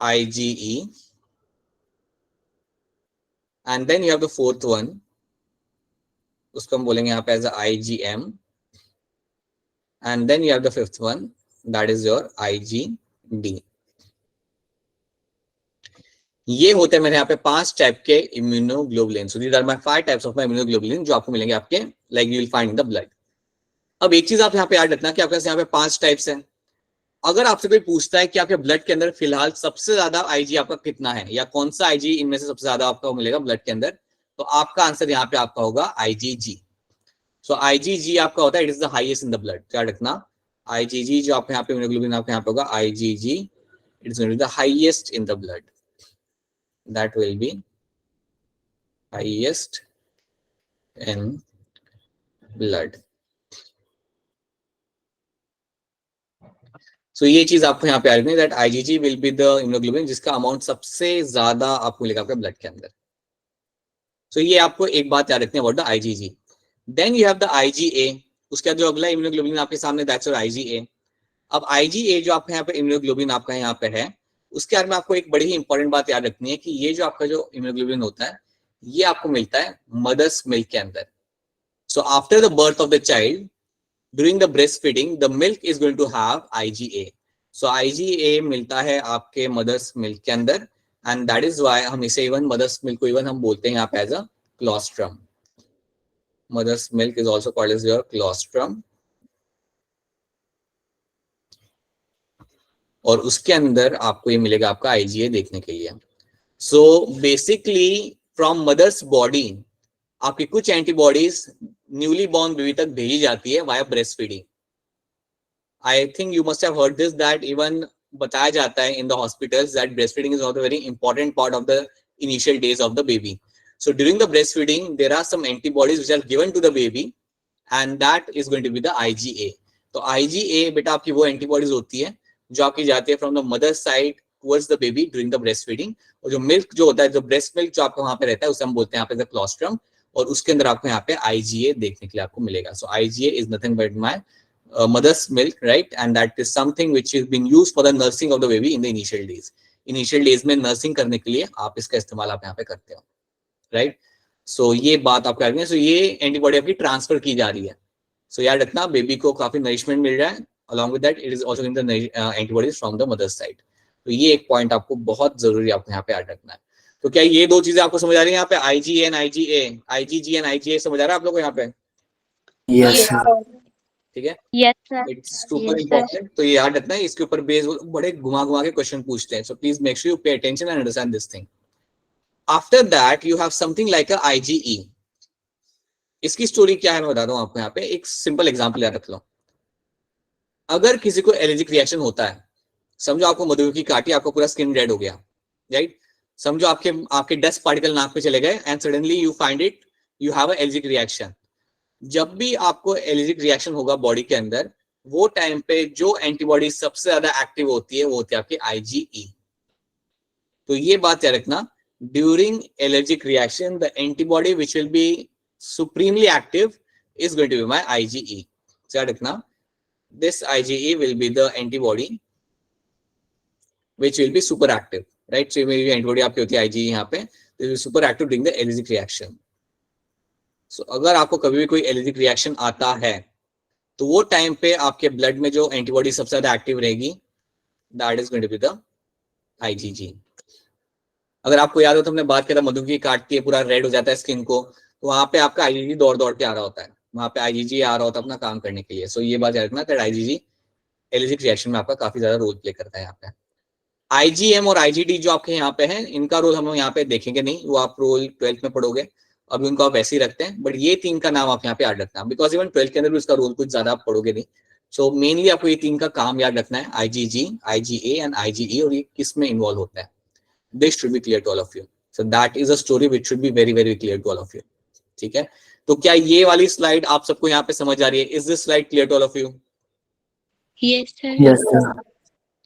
IgE। And then you have the fourth one, उसको हम बोलेंगे यहाँ पे as IgM। And then you have the fifth one, that is your IgD। ये होते हैं मेरे यहाँ पे 5 टाइप के immunoglobulin. So these are my 5 types of my immunoglobulin जो आपको मिलेंगे आपके, like you will find in the blood. अब एक चीज आप यहाँ पे याद रखना कि आपके पास यहाँ पे 5 टाइप्स हैं। अगर आपसे कोई पूछता है कि आपके ब्लड के अंदर फिलहाल सबसे ज्यादा IG आपका कितना है, या कौन सा IG इनमें से सबसे ज्यादा आपको मिलेगा ब्लड के अंदर, तो आपका आंसर यहाँ पे आपका होगा IgG। सो IgG आपका होता है, it is the highest in the blood. याद रखना, IgG जो आपके यहाँ पे इम्यूनोग्लोबुलिन आपके यहाँ पे होगा IgG, it is the highest in the blood. That will be highest in blood. सो ये चीज आपको यहाँ पे आ रही है that IgG will be the immunoglobulin जिसका अमाउंट सबसे ज्यादा आपको मिलेगा आपके ब्लड के अंदर. सो ये आपको एक बात याद रखनी है about the IgG. Then you have the IgA. उसका जो अगला इम्यूनोग्लोबुलिन आपके सामने दैट्स योर आईजीए. अब आईजीए जो आपका यहाँ पे इम्यूनोग्लोबुलिन आपका यहाँ पे है उसके बारे में आपको एक बड़ी ही इंपॉर्टेंट बात याद रखनी है कि ये जो आपका जो इम्यूनोग्लोबुलिन होता है ये आपको मिलता है मदर्स मिल्क के अंदर. So after the birth of the child during the breast feeding the milk is going to have IgA. So IgA मिलता है आपके मदर्स मिल्क के अंदर एंड दैट इज व्हाई हम इसे इवन मदर्स मिल्क को इवन हम बोलते हैं यहाँ पे as a colostrum. Mother's milk is also called as your colostrum. और उसके अंदर आपको ये मिलेगा आपका आईजीए देखने के लिए. So basically from mother's body आपकी कुछ एंटीबॉडीज न्यूली बॉर्न बेबी तक भेजी जाती है via breast feeding. I think you must have heard this that even बताया जाता है in the hospitals that breast feeding is not a very important part of the initial days of the baby. So during the breast feeding there are some antibodies which are given to the baby and that is going to be the IgA. तो IgA बेटा आपकी वो antibodies होती है जो आपकी जाती है from the mother side towards the baby during the breast feeding. और जो मिल्क जो होता है जो ब्रेस्ट मिल्क जो आपका वहां पे रहता है उसे हम बोलते हैं यहाँ पे द क्लोस्ट्रम. और उसके अंदर आपको यहाँ पे आईजीए देखने के लिए आपको मिलेगा. So IgA is nothing but my mother's milk right and that is something which is being used for the nursing of the baby in the initial days. Initial days में नर्सिंग करने के लिए आप इसका इस्तेमाल आप यहाँ पे करते हो राइट. सो ये बात आपको याद रखनी है. सो ये एंटीबॉडी आपकी ट्रांसफर की जा रही है. सो याद रखना बेबी को काफी नरिशमेंट मिल रहा है. along with that it is also in the antibodies from the mother's side. तो ये एक पॉइंट आपको बहुत जरूरी आपको यहाँ पे याद रखना है. तो क्या ये दो चीजें आपको समझ आ रही है यहाँ पे IgA and IgA IgG and IgA समझ आ रहा है आप लोगों को यहाँ पे? Yes, sir. ठीक है. Yes, sir. It's super important. तो ये याद रखना है. इसके ऊपर बेस बड़े घुमा घुमा के क्वेश्चन पूछते हैं. So please make sure you pay attention and understand this thing. After that you have something like a IgE. इसकी स्टोरी क्या है मैं बता दूं आपको यहाँ पे. एक सिंपल एग्जाम्पल याद रख लो. अगर किसी को एलर्जिक रिएक्शन होता है, समझो आपको मधुमक्खी काटी, आपको पूरा स्किन रेड हो गया राइट. समझो आपके डस्ट पार्टिकल नाक पे चले गए and suddenly you find it you have a allergic reaction. जब भी आपको एलर्जिक रिएक्शन होगा बॉडी के अंदर वो टाइम पे जो एंटीबॉडी सबसे ज्यादा एक्टिव होती है वो होती है आपकी आईजीई. तो ये बात याद रखना. During allergic reaction the antibody which will be supremely active is going to be my IgE. याद रखना. This IgE will be the antibody which will be super active, right? So ये antibody आपकी होती है IgE यहाँ पे, this will be super active during the allergic reaction. So अगर आपको कभी भी कोई allergic reaction आता है, तो वो टाइम पे आपके ब्लड में जो एंटीबॉडी सबसे ज्यादा एक्टिव रहेगी, that is going to be the IgG. अगर आपको याद हो तो हमने बात किया था मधुमक्खी काटती है पूरा रेड हो जाता है स्किन को, तो वहां पे आपका IgG दौड़ दौड़ के आ रहा होता है. वहां पे आईजीजी आ रहा होता है अपना काम करने के लिए. सो ये बात याद रखना दैट आईजीजी एलर्जिक रिएक्शन में आपका काफी ज्यादा रोल प्ले करता है यहाँ पे. आईजीएम और आईजीडी जो आपके यहाँ पे हैं इनका रोल हम यहाँ पे देखेंगे नहीं, वो आप रोल 12th में पढ़ोगे. अभी उनको आप वैसे ही रखते हैं. बट ये तीन का नाम आप यहाँ पे याद रखना बिकॉज इवन 12th के अंदर भी उसका रोल कुछ ज्यादा आप पढ़ोगे नहीं. सो मेनली आपको ये तीन का काम याद रखना है, आईजीजी, आईजीए एंड आईजीई, और ये किस में इन्वॉल्व होता है. This should be clear to all of you. So that is a story which should be very very clear to all of you. ठीक है. तो क्या ये वाली स्लाइड आप सबको यहाँ पे समझ आ रही है? Is this slide clear to all of you? Yes, sir. Yes, sir.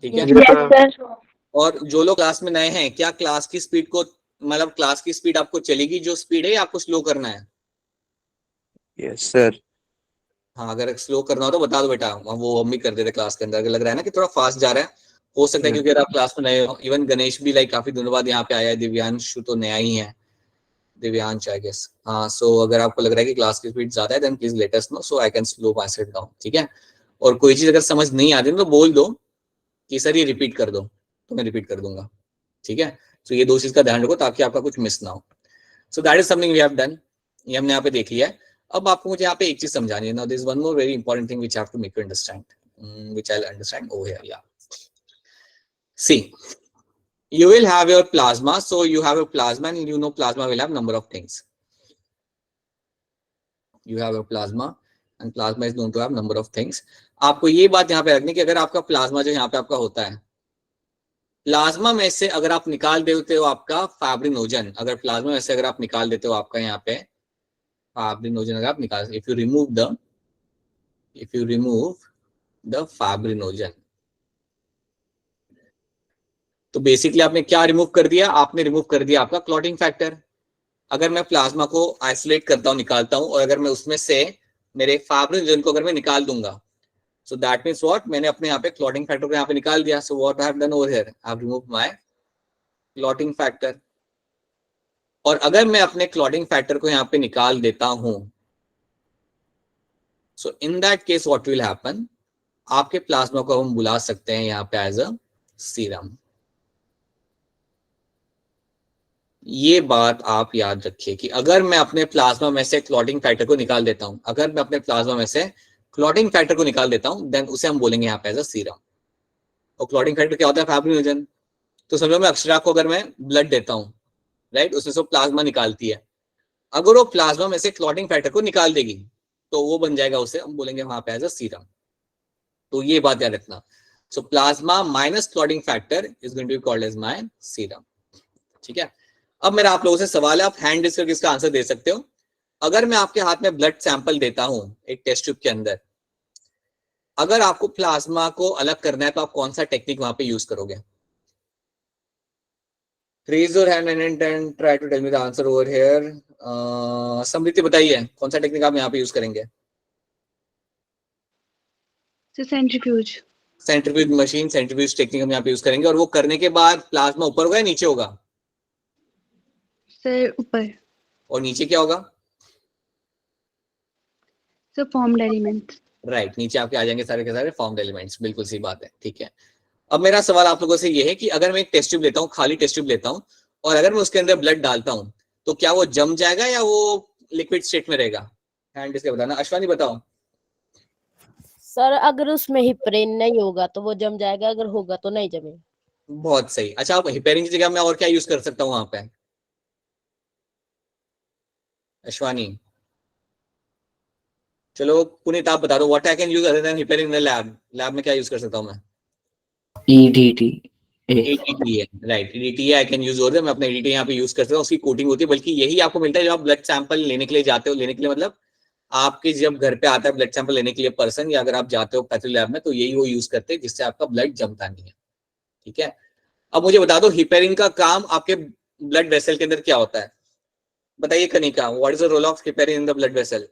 ठीक है. Yes, sir. और जो लोग क्लास में नए हैं, क्या क्लास की स्पीड को मतलब क्लास की स्पीड आपको चलेगी जो स्पीड है, आपको स्लो करना है? Yes, sir. हाँ, अगर स्लो करना हो तो बता दो बेटा, वो हम भी कर देते क्लास के अंदर. अगर लग रहा है ना कि थोड़ा फास्ट जा रहा है, हो सकता है क्योंकि अगर आप क्लास में नए हो. इवन गणेश भी लाइक काफी दिनों बाद यहाँ पे आया है. दिव्यांशु तो नया ही है, दिव्यांश आई गेस. हाँ. सो अगर आपको लग रहा है कि क्लास की स्पीड ज्यादा है then please let us know so I can slow myself down. ठीक है. और कोई चीज अगर समझ नहीं आती तो बोल दो कि सर ये रिपीट कर दो, तो मैं रिपीट कर दूंगा. ठीक है. तो ये दो चीज का ध्यान रखो ताकि आपका कुछ मिस ना हो. So that is something we have done. ये हमने यहाँ पे देख लिया है. अब आपको मुझे यहाँ पे एक चीज समझानी है. Now there is one more very important thing which I have to make you understand, which I will understand over here. Yeah see, you will have your plasma. So you have a plasma and you know plasma will have number of things. You have a plasma and plasma is known to have number of things. आपको ये बात यहाँ पे रखनी कि अगर आपका plasma जो यहाँ पे आपका होता है, प्लाज्मा में से अगर आप निकाल देते हो आपका फाइब्रिनोजन, अगर प्लाज्मा में से अगर आप निकाल देते हो आपका यहाँ पे फाइब्रिनोजन, अगर आप निकाल, if you remove the fibrinogen, तो बेसिकली आपने क्या रिमूव कर दिया, आपने रिमूव कर दिया आपका क्लॉटिंग फैक्टर। अगर मैं प्लाज्मा को आइसोलेट करता हूँ, निकालता हूँ, और अगर मैं उसमें से मेरे फाइब्रिनोजन को अगर मैं निकाल दूंगा, सो दैट मींस व्हाट, मैंने अपने यहाँ पे क्लॉटिंग फैक्टर को यहाँ पे निकाल दिया। So what I have done over here, I have removed my clotting factor. और अगर मैं अपने क्लॉटिंग फैक्टर को यहाँ पे निकाल देता हूं, so in that case what will happen, आपके प्लाज्मा को हम बुला सकते हैं यहाँ पे एज अ सीरम। ये बात आप याद रखिए कि अगर मैं अपने प्लाज्मा में से क्लॉटिंग फैक्टर को निकाल देता हूं, अगर मैं अपने प्लाज्मा में से क्लॉटिंग फैक्टर को निकाल देता हूं, देन उसे हम बोलेंगे यहाँ पे एज अ सीरम। और क्लॉटिंग फैक्टर क्या होता है, फाइब्रिनोजन। तो समझो मैं अक्षरा को अगर मैं ब्लड देता हूं, राइट, उसमें से प्लाज्मा निकालती है, अगर वो प्लाज्मा में से क्लॉटिंग फैक्टर को निकाल देगी तो वो बन जाएगा, उसे हम बोलेंगे वहां पे एज अ सीरम। तो ये बात याद रखना। So plasma minus clotting factor is going to be called as my serum. ठीक है। अब मेरा आप लोगों से सवाल है, आप हैंड रेज करके इसका आंसर दे सकते हो। अगर मैं आपके हाथ में ब्लड सैंपल देता हूं एक टेस्ट ट्यूब के अंदर, अगर आपको प्लाज्मा को अलग करना है तो आप कौन सा टेक्निक वहां पे यूज करोगे? Raise your hand and try to tell me the answer over here. समृति बताइए कौन सा टेक्निक आप यहाँ पे यूज करेंगे? Centrifuge. Centrifuge machine, centrifuge technique हम यहाँ पे यूज करेंगे। और वो करने के बाद प्लाज्मा ऊपर होगा या नीचे होगा? सर ऊपर। और नीचे क्या होगा? Sir formed elements. राइट, नीचे आपके आ जाएंगे सारे के सारे फॉर्म्ड एलिमेंट्स। बिल्कुल सही बात है। ठीक है। अब मेरा सवाल आप लोगों से ये है कि अगर मैं एक टेस्ट ट्यूब लेता हूँ, खाली टेस्ट ट्यूब लेता हूँ, और अगर मैं उसके अंदर ब्लड डालता हूँ, तो क्या वो जम जाएगा या वो लिक्विड स्टेट में रहेगा? हैंड इसके बताना। अश्वानी बताओ। सर अगर उसमें हिपरेन नहीं होगा तो वो जम जाएगा, अगर होगा तो नहीं जमेगा। बहुत सही। अच्छा, आप हिपेरिन की जगह में और क्या यूज कर सकता हूँ वहां पे? अश्वानी। चलो पुनीत आप बता दो, what I can use other than heparin in the lab. Lab में क्या यूज कर सकता हूँ मैं? EDT. ADT है, right, ADT I can use over. मैं अपना ADT यहाँ पे यूज कर सकता हूँ। उसकी कोटिंग होती है, बल्कि यही आपको मिलता है जब आप ब्लड सैंपल लेने के लिए जाते हो। लेने के लिए मतलब आपके जब घर पे आता है ब्लड सैंपल लेने के लिए पर्सन, या अगर आप जाते हो पैथोलॉजी लैब में, तो यही वो यूज करते हैं जिससे आपका ब्लड जमता नहीं है। ठीक है। अब मुझे बता दो, हिपेरिन का काम आपके ब्लड वेसल के अंदर क्या होता है? बताइए Kanika, what is the role of heparin in the blood vessel?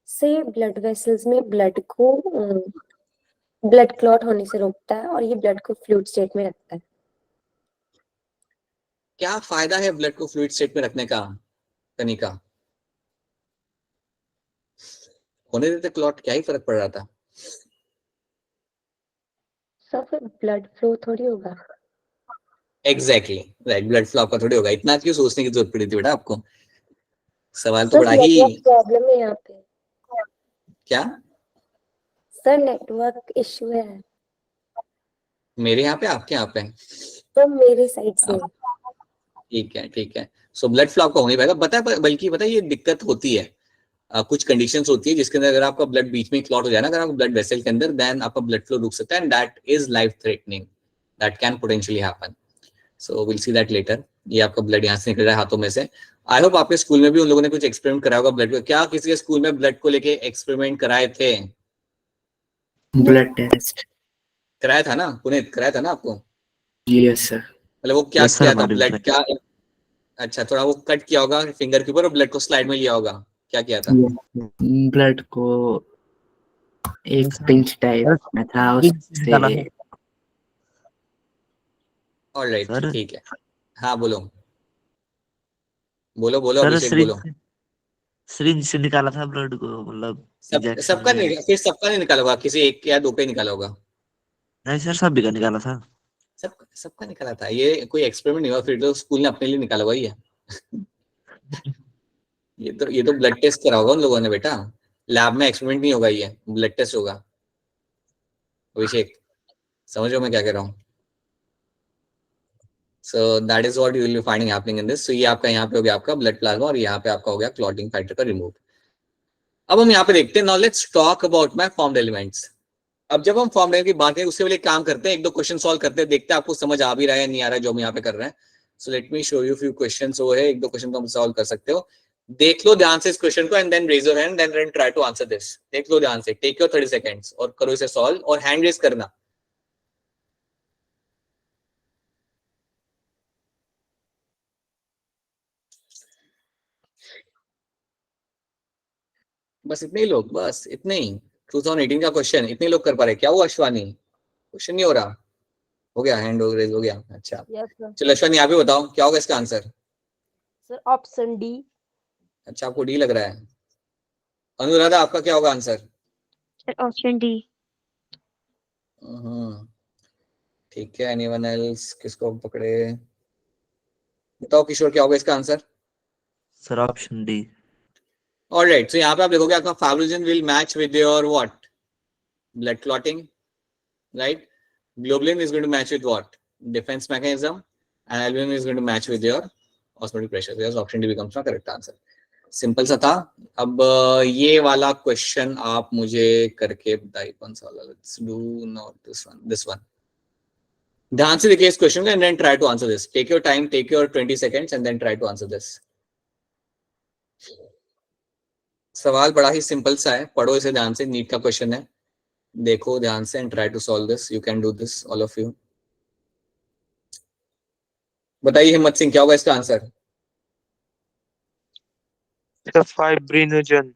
से ब्लड वेसल्स में ब्लड को ब्लड क्लॉट होने से रोकता है और ये ब्लड को फ्लूइड स्टेट में रखता है। क्या फायदा है ब्लड को फ्लूइड स्टेट में रखने का कनिका? होने देते क्लॉट, क्या ही फर्क पड़ रहा था? सर फिर ब्लड फ्लो थोड़ी होगा। एग्जैक्टली राइट, ब्लड फ्लो आपका थोड़ी होगा। इतना क्यों सोचने की जरूरत पड़ी थी बेटा आपको? सवाल तो सर बड़ा ही। नेटवर्क प्रॉब्लम है यहाँ पे। क्या? सर नेटवर्क इश्यू है। मेरे यहाँ पे, आपके यहाँ पे? सर मेरे साइड से। ठीक है, ठीक है। सो ब्लड फ्लो आपका हो नहीं पाएगा, बल्कि पता है ये दिक्कत होती है। कुछ कंडीशंस होती है जिसके अंदर अगर आपका ब्लड बीच में क्लॉट हो जाए ना, अगर आपका ब्लड वेसल के अंदर, देन आपका ब्लड फ्लो रुक सकता है, and that is life threatening. That can potentially happen. So will see that later. ये आपका ब्लड यहाँ से निकल रहा है हाथों में से। आई होप आपके स्कूल में भी उन लोगों ने कुछ एक्सपेरिमेंट कराया होगा ब्लड को। क्या किसी के स्कूल में ब्लड को लेके एक्सपेरिमेंट कराए थे? Blood test. कराया था ना पुनीत, कराया था ना आपको? Yes, sir. मतलब वो क्या Yes, sir, किया था, हमारे भी ब्लड क्या? अच्छा, थोड़ा वो कट किया होगा फिंगर के ऊपर और ब्लड को स्लाइड में लिया होगा। क्या किया था? Blood को एक पिंच टाइप में था, उससे ऑलराइट, सर ठीक है। हाँ बोलो बोलो बोलो सर अभिषेक बोलो। सिरिंज से निकाला था ब्लड को, मतलब injection सबका में। नहीं, फिर सबका नहीं निकाला होगा, किसी एक या दो का ही निकाला होगा। नहीं सर, सभी का निकाला था। सबका निकाला था। ये कोई एक्सपेरिमेंट नहीं हुआ, फिर तो स्कूल ने अपने लिए निकाला हुआ ही है। ये तो ब्लड टेस्ट करा होगा उन लोगों ने बेटा। लैब में एक्सपेरिमेंट नहीं होगा, ये ब्लड टेस्ट होगा। अभिषेक समझ रहे हो मैं क्या कह रहा हूँ? So that is what you will be finding happening in this. So ये आपका यहाँ पे हो गया आपका ब्लड प्लाज्मा, और यहाँ पे आपका हो गया क्लॉटिंग फैक्टर का रिमूव। अब हम यहाँ पे देखते हैं, now let's talk about my formed elements. अब जब हम फॉर्म्ड एलिमेंट की बात करें, उससे पहले काम करते हैं, एक दो क्वेश्चन सॉल्व करते हैं, देखते हैं आपको समझ आ भी रहा है नहीं आ रहा है जो हम यहाँ पे कर रहे हैं। So let me show you few questions. वो है एक दो क्वेश्चन तो हम सॉल्व कर सकते हो। देख लो ध्यान से इस क्वेश्चन को, and then raise your hand, then try to answer this. देख लो ध्यान से, टेक योर 30 सेकंड्स और करो इसे सॉल्व, और हैंड रेज करना। बस इतने ही लोग, बस इतने ही। 2018 का क्वेश्चन इतने लोग कर पा रहे, क्या हुआ अश्वानी? क्वेश्चन नहीं हो रहा? हो गया, हैंड रेज हो गया, अच्छा। Yes sir. चलो अश्वानी आप ही बताओ क्या होगा इसका आंसर? Sir option D. अच्छा, आपको डी लग रहा है। अनुराधा आपका क्या होगा आंसर? Option D. ठीक है, एनीवन एल्स? किसको पकड़े? बताओ किशोर क्या होगा इसका answer? Sir option D. Alright, तो यहाँ पे आप देखोगे आपका fibrinogen will match with your what? Blood clotting, right? Globulin is going to match with what? Defense mechanism, and albumin is going to match with your osmotic pressure. So yes, option D becomes my correct answer. Simple सा था। अब ये वाला question आप मुझे करके बताइए कौन सा वाला? Let's do not this one, this one. ध्यान से देखिए इस क्वेश्चन को and then try to answer this. Take your time, take your 20 seconds and then try to answer this. सवाल बड़ा ही सिंपल सा है, पढ़ो इसे ध्यान से, नीट का क्वेश्चन है, देखो ध्यान से and try to solve this. You can do this, all of you. बताइए हिम्मत सिंह क्या होगा इसका आंसर? फाइब्रिनोजन।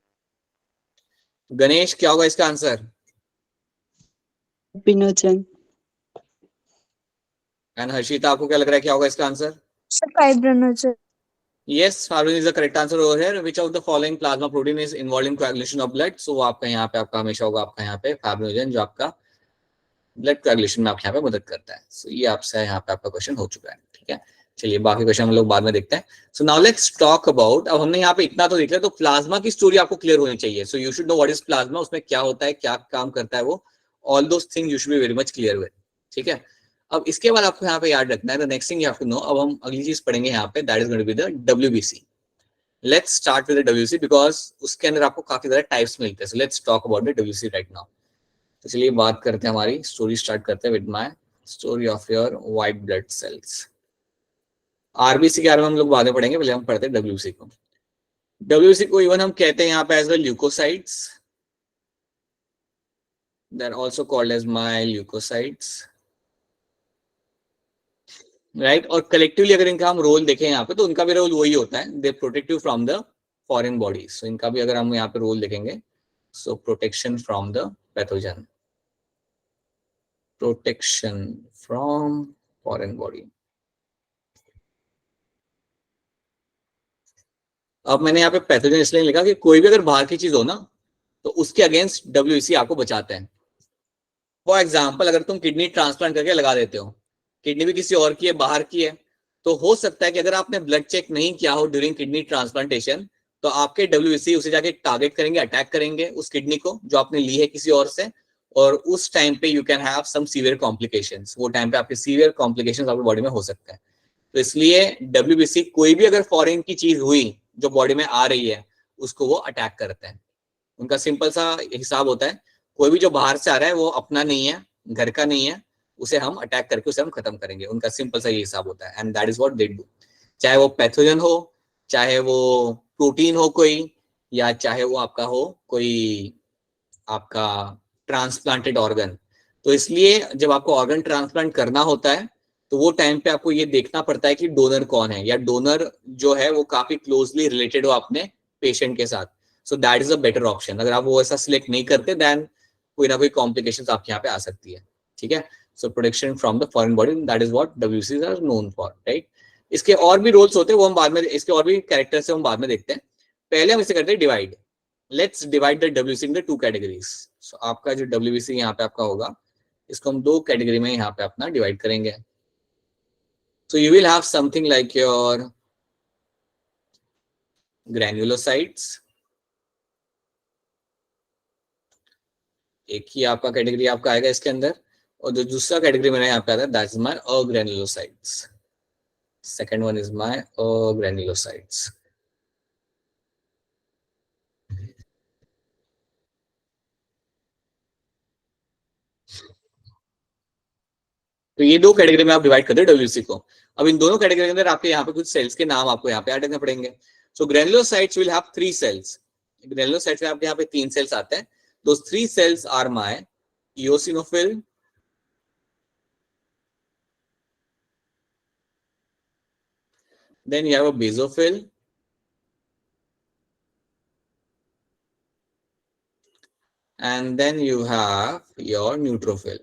गणेश क्या होगा इसका आंसर? Binochan. एंड हर्षिता आपको क्या लग रहा है क्या होगा इसका answer? Fibrinogen. Yes, fibrin is the correct answer over here. Which of the following plasma protein is involved in coagulation of blood? So वो आपका यहाँ पे आपका हमेशा होगा आपका यहाँ पे फाइब्रिनोजन, जो आपका ब्लड कोएगुलेशन में आपके यहाँ पे मदद करता है। सो ये आपसे यहाँ पे आपका क्वेश्चन हो चुका है, ठीक है। चलिए बाकी क्वेश्चन हम लोग बाद में देखते हैं। सो नाउ लेट्स टॉक अबाउट, अब हमने यहाँ पे इतना तो देख लिया, तो प्लाज्मा की स्टोरी आपको क्लियर होनी चाहिए। So you should know what is plasma, उसमें क्या होता है, क्या काम करता है वो, all those things you should be very much clear with, ठीक है। अब इसके बाद आपको यहाँ पे याद रखना है, the next thing you have to know, अब हम अगली चीज पढ़ेंगे यहाँ पे, that is going to be the WBC। Let's start with the WBC because उसके अंदर आपको काफी ज्यादा टाइप्स मिलते हैं। So let's talk about the WBC right now. तो चलिए बात करते हैं, हमारी स्टोरी स्टार्ट करते हैं with my story of your white blood cells. RBC के बारे में हम लोग बाद में पढ़ेंगे, पहले हम पढ़ते हैं WBC को। WBC को इवन हम कहते हैं यहाँ पे as the leukocytes, they are also called as my leukocytes, right. और कलेक्टिवली अगर इनका हम रोल देखें यहाँ पे, तो उनका भी रोल वही होता है, they protect you from the foreign body. So इनका भी अगर हम यहाँ पे रोल देखेंगे, so protection from the pathogen, protection from foreign body. अब मैंने यहाँ पे पैथोजन इसलिए लिखा कि कोई भी अगर बाहर की चीज हो ना, तो उसके अगेंस्ट WBC आपको बचाते हैं। फॉर एग्जाम्पल अगर तुम किडनी ट्रांसप्लांट करके लगा देते हो, किडनी भी किसी और की है, बाहर की है, तो हो सकता है कि अगर आपने ब्लड चेक नहीं किया हो ड्यूरिंग किडनी ट्रांसप्लांटेशन, तो आपके WBC उसे जाके टारगेट करेंगे, अटैक करेंगे उस किडनी को जो आपने ली है किसी और से, और उस टाइम पे you can have some severe complications. वो टाइम पे आपके सीवियर कॉम्प्लिकेशंस आपकी बॉडी में हो सकते हैं। तो इसलिए WBC कोई भी अगर फॉरेन की चीज हुई जो बॉडी में आ रही है, उसको वो अटैक करते हैं। उनका सिंपल सा हिसाब होता है, कोई भी जो बाहर से आ रहा है वो अपना नहीं है, घर का नहीं है, उसे हम अटैक करके उसे हम खत्म करेंगे। उनका सिंपल सा ये हिसाब होता है, and that is what they do. चाहे वो पैथोजन हो, चाहे वो प्रोटीन हो कोई, या चाहे वो आपका हो कोई आपका ट्रांसप्लांटेड ऑर्गन। तो इसलिए जब आपको ऑर्गन ट्रांसप्लांट करना होता है, तो वो टाइम पे आपको ये देखना पड़ता है कि डोनर कौन है, या डोनर जो है वो काफी क्लोजली रिलेटेड हो अपने पेशेंट के साथ। सो that is a better option. अगर आप वो ऐसा सिलेक्ट नहीं करते, देन कोई ना कोई कॉम्प्लिकेशंस आपके यहाँ पे आ सकती है, ठीक है। So protection from the foreign body, that is what WBCs are known for, right. इसके और भी रोल्स होते हैं, वो हम बाद में, इसके और भी कैरेक्टर्स हम बाद में देखते हैं। पहले हम इसे करते हैं divide. Let's divide the WBC in the 2 categories. So आपका जो WBC यहाँ पे आपका होगा, इसको हम 2 कैटेगरी में यहाँ पे अपना डिवाइड करेंगे। So you will have something like your granulocytes, एक ही आपका कैटेगरी आपका आएगा इसके अंदर, और जो दूसरा कैटेगरी मेरा यहाँ पे आता है, that's my agranulocytes. Second one is my agranulocytes. तो ये 2 कैटेगरी में आप डिवाइड करते हैं WBC को। अब इन दोनों कैटेगरी के अंदर आपके यहाँ पे कुछ सेल्स के नाम आपको यहाँ पे ऐड करने पड़ेंगे। So granulocytes will have 3 cells. Granulocytes में आपके यहाँ पे 3 सेल्स आते हैं। Those 3 cells are my eosinophil, then you have a basophil, and then you have your neutrophil.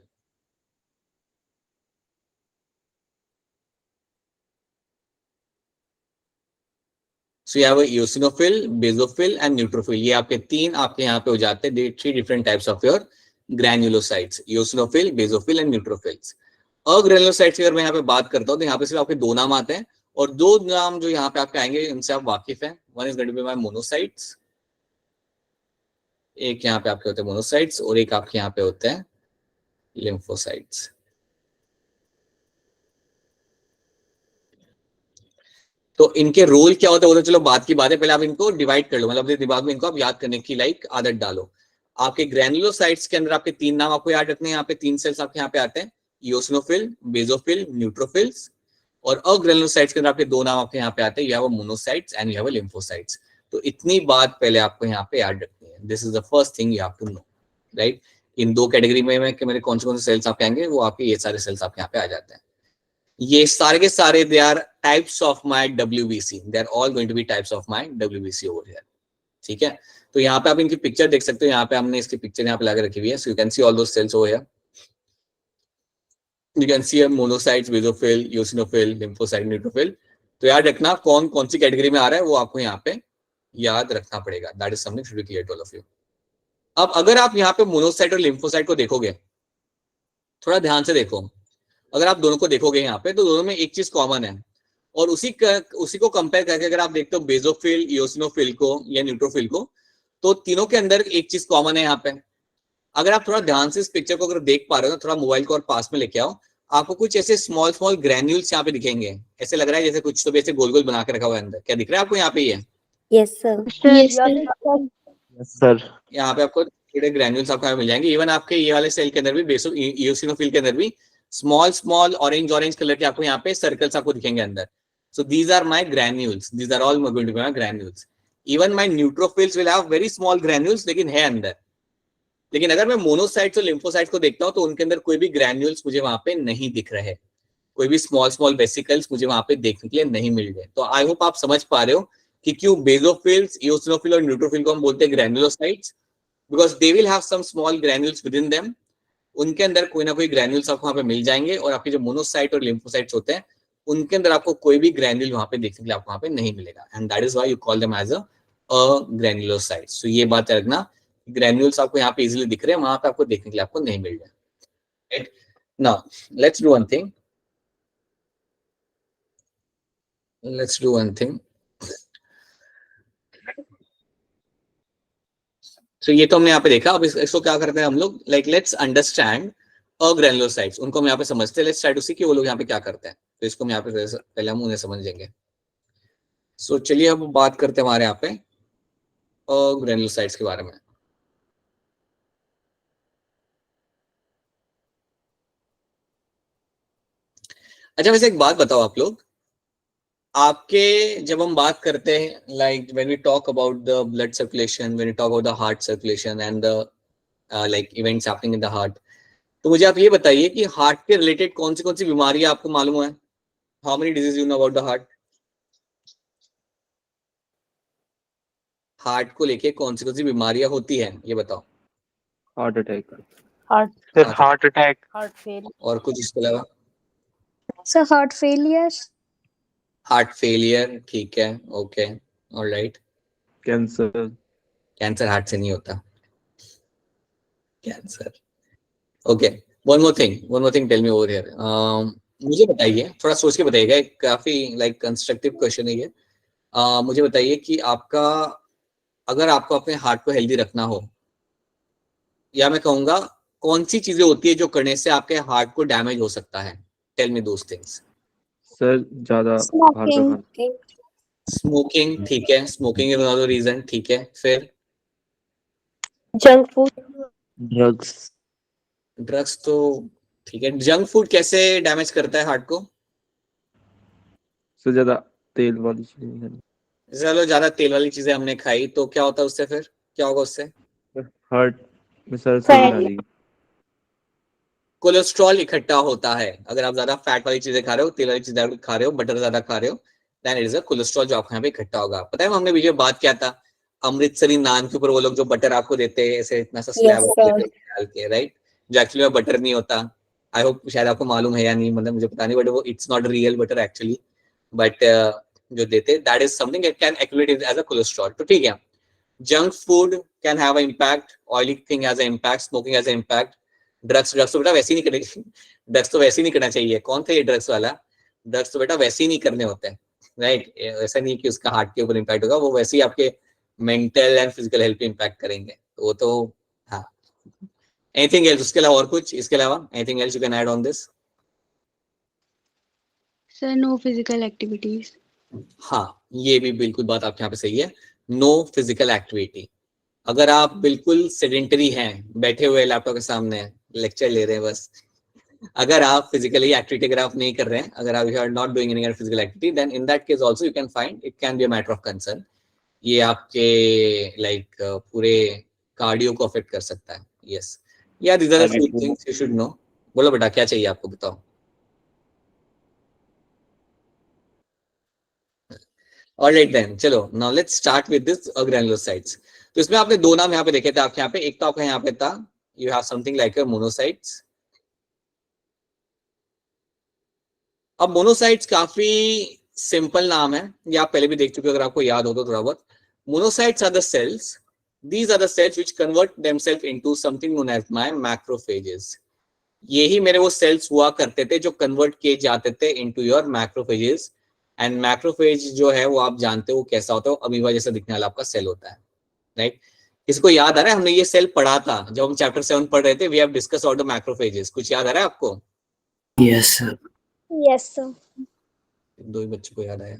So you have a eosinophil, basophil and neutrophil. ये आपके तीन आपके यहाँ पे हो जाते हैं, 3 different types of your granulocytes, eosinophil, basophil and neutrophils. अग्रेनुलोसाइट्स की अगर मैं यहाँ पे बात करता हूँ तो यहाँ पे सिर्फ आपके 2 नाम आते हैं, और 2 नाम जो यहाँ पे आपके आएंगे इनसे आप वाकिफ हैं. One is going to be my monocytes, एक यहाँ पे आपके होते हैं मोनोसाइट्स और एक आपके यहाँ पे होते हैं लिम्फोसाइट्स. तो इनके रोल क्या होता है वो तो चलो बात की बात है, पहले आप इनको डिवाइड कर लो, मतलब अपने दिमाग में इनको आप याद करने की लाइक आदत डालो. आपके ग्रैनुलोसाइट्स के अंदर आपके 3 नाम आपको याद रखने हैं. यहाँ पे 3 सेल्स आपके यहाँ पे आते हैं, इओसिनोफिल, बेसोफिल, न्यूट्रोफिल्स. और अग्रैनुलोसाइट्स के अंदर आपके 2 नाम आपके यहाँ पे आते हैं, you have a monocytes and you have a lymphocytes. तो इतनी बात पहले आपको यहाँ पे याद रखनी है. This is the first thing you have to know, right. इन 2 कैटेगरी में मेरे कौन से सेल्स आपके आएंगे, वो आपके ये सारे सेल्स आपके यहाँ पे आ जाते हैं. ये सारे के सारे they are types of my WBC, they are all going to be types of my WBC over here. ठीक है, तो यहाँ पे आप इनकी पिक्चर देख सकते हो. यहाँ पे हमने इसकी पिक्चर यहाँ पे लगा रखी हुई है. So you can see all those cells over here. You can see a monocytes, basophil, eosinophil, lymphocyte, neutrophil. तो याद रखना कौन कौन सी कैटेगरी में आ रहा है वो आपको यहाँ पे याद रखना पड़ेगा. That is something should be clear to all of you. अब अगर आप यहाँ पे मोनोसाइट और लिम्फोसाइट को देखोगे, थोड़ा ध्यान से देखो, अगर आप दोनों को देखोगे यहाँ पे तो दोनों में एक चीज कॉमन है, और उसी को कंपेयर करके अगर आप देखते हो बेसोफिल, इओसिनोफिल को या न्यूट्रोफिल को, तो तीनों के अंदर एक चीज कॉमन है यहाँ पे. अगर आप थोड़ा ध्यान से इस पिक्चर को अगर देख पा रहे हो तो थोड़ा मोबाइल को और पास में लेके आओ, आपको कुछ ऐसे स्मॉल स्मॉल ग्रैन्यूल्स यहाँ पे दिखेंगे. ऐसे लग रहा है जैसे कुछ तो भी ऐसे गोल गोल बना के रखा हुआ है अंदर. क्या दिख रहा है आपको यहाँ पे? ये यस सर. Yes sir. यहाँ पे आपको थोड़े ग्रैन्यूल्स आपको मिल जाएंगे. इवन आपके ये वाले सेल के अंदर भी, बेसो इओसिनोफिल के अंदर भी स्मॉल स्मॉल ऑरेंज कलर के आपको यहाँ पे सर्कल्स आपको दिखेंगे अंदर. So these are my granules, these are all going to be my granules. Even my neutrophils will have very small granules, लेकिन है अंदर. लेकिन अगर मैं मोनोसाइट्स और लिम्फोसाइट्स को देखता हूं तो उनके अंदर कोई भी ग्रैन्यूल्स मुझे वहां पे नहीं दिख रहे, कोई भी स्मॉल स्मॉल वेसिकल्स मुझे वहां पे देखने के लिए नहीं मिल रहे. तो आई होप आप समझ पा रहे हो कि क्यों बेसोफिल्स, इओसिनोफिल और न्यूट्रोफिल को हम बोलते हैं granulocytes, because they will have some small granules within them. उनके अंदर कोई ना कोई ग्रैन्यूल्स आपको वहां पे मिल जाएंगे, और आपके जो मोनोसाइट और लिम्फोसाइट्स होते हैं उनके अंदर आपको कोई भी ग्रैन्यूल वहां पे देखने के लिए आपको वहां पे नहीं मिलेगा. And that is why you call them as a granulocytes. So ये बात रखना, ग्रैन्यूल्स आपको यहाँ पे इजीली दिख रहे हैं, वहां पे आपको देखने के लिए आपको नहीं मिल रहा. Right, now let's do one thing. So ये तो हमने यहाँ पे देखा. अब इसको क्या करते हैं हम लोग, लाइक लेट्स अंडरस्टैंड अग्रैनुलोसाइट्स. उनको हम यहाँ पे समझते हैं. लेट्स ट्राई टू सी कि वो लोग यहाँ पे क्या करते हैं. तो इसको हम यहाँ पे पहले हम उन्हें समझेंगे. सो चलिए अब बात करते हैं हमारे यहाँ पे अग्रैनुलोसाइट्स के बारे में. अच्छा, वैसे एक बात बताओ आप लोग, आपके जब हम बात करते हैं like when we talk about the blood circulation, when we talk about the heart circulation and the like events happening in the heart, तो मुझे आप ये बताइए कि हार्ट के रिलेटेड कौन सी बीमारियां आपको मालूम है? How many disease you know about the heart? Heart को लेके कौन सी बीमारियां होती हैं ये बताओ. Heart attack. Heart attack. Heart fail. और कुछ इसके अलावा? Sir heart failure. Heart failure, ठीक है, okay, alright. Cancer. Cancer heart से नहीं होता. Cancer, okay. One more thing tell me over here. मुझे बताइए, थोड़ा सोच के बताइएगा, एक काफी लाइक कंस्ट्रक्टिव क्वेश्चन है ये. मुझे बताइए कि आपका, अगर आपको अपने हार्ट को हेल्दी रखना हो, या मैं कहूंगा कौन सी चीजें होती है जो करने से आपके हार्ट को डैमेज हो सकता है? Tell me those things. Sir ज्यादा बाहर का खाना. स्मोकिंग, ठीक है, स्मोकिंग इज अनदर रीजन, ठीक है. फिर जंक फूड. ड्रग्स तो ठीक है. जंक फूड कैसे डैमेज करता है हार्ट को? सर ज्यादा तेल वाली चीजें. चलो, ज्यादा तेल वाली चीजें हमने खाई तो क्या होता है उससे? फिर क्या होगा उससे? हार्ट में सर से कोलेस्ट्रॉल इकट्ठा होता है. अगर आप ज्यादा फैट वाली चीजें खा रहे हो, तेल वाली चीजें खा रहे हो, बटर ज्यादा खा रहे हो, then it is a cholesterol जो आपको यहाँ पे इकट्ठा होगा. पता है हमने बीच में बात किया था, अमृतसरी नान के ऊपर वो लोग जो बटर आपको देते हैं ऐसे इतना सा स्लैब Yes, sir. डाल के, राइट, जो एक्चुअली में बटर नहीं होता. आई होप शायद आपको मालूम है या नहीं, मतलब मुझे पता नहीं, बट वो it's not real butter actually, but जो देते that is something that can accumulate as a cholesterol. तो ठीक है, junk food can have a impact, oily thing has a impact, smoking has a impact, drugs तो बेटा वैसे ही नहीं करने, ड्रग्स तो वैसे ही नहीं करना चाहिए. कौन था ये ड्रग्स वाला? ड्रग्स तो बेटा वैसे ही नहीं करने होते हैं, राइट. ऐसा नहीं कि उसका हार्ट के ऊपर इम्पैक्ट होगा, वो वैसे ही आपके मेंटल एंड फिजिकल हेल्थ पे इम्पैक्ट करेंगे. तो वो तो हाँ. एनीथिंग एल्स उसके अलावा और कुछ, इसके अलावा anything else you can add on this? Sir, no physical activities. हाँ, ये भी बिल्कुल बात आपके यहाँ पे सही है. No physical activity. अगर आप बिल्कुल सेडेंटरी हैं, बैठे हुए लैपटॉप के सामने लेक्चर ले रहे हैं बस, अगर आप फिजिकली एक्टिविटी अगर आप नहीं कर रहे हैं, अगर आप you are not doing any physical activity, then in that case also you can find it can be a matter of concern. ये आपके लाइक पूरे कार्डियो को अफेक्ट कर सकता है. Yes, yeah these are the few things you should know. बोलो बेटा, क्या चाहिए आपको, बताओ. ऑलराइट देन, चलो now let's start with this granulocytes. तो इसमें आपने दो नाम यहाँ पे देखे थे आपके यहाँ पे. एक तो आपका यहाँ पे था, you have something like monocytes. अब मोनोसाइट्स काफी सिंपल नाम है, ये आप पहले भी देख चुके हो अगर आपको याद हो तो थोड़ा बहुत. Monocytes are the cells, these are the cells which convert themselves into something known as my macrophages. यही मेरे वो सेल्स हुआ करते थे जो कन्वर्ट किए जाते थे into your macrophages. And macrophage जो है वो आप जानते हो कैसा होता है, अमीबा जैसा दिखने वाला आपका सेल होता है, राइट. किसको याद आ रहा है? हमने ये सेल पढ़ा था जब हम चैप्टर 7 पढ़ रहे थे. We have discuss about the macrophages. कुछ याद आ रहा है आपको? Yes, sir. Yes, sir. दो ही बच्चों को याद आया.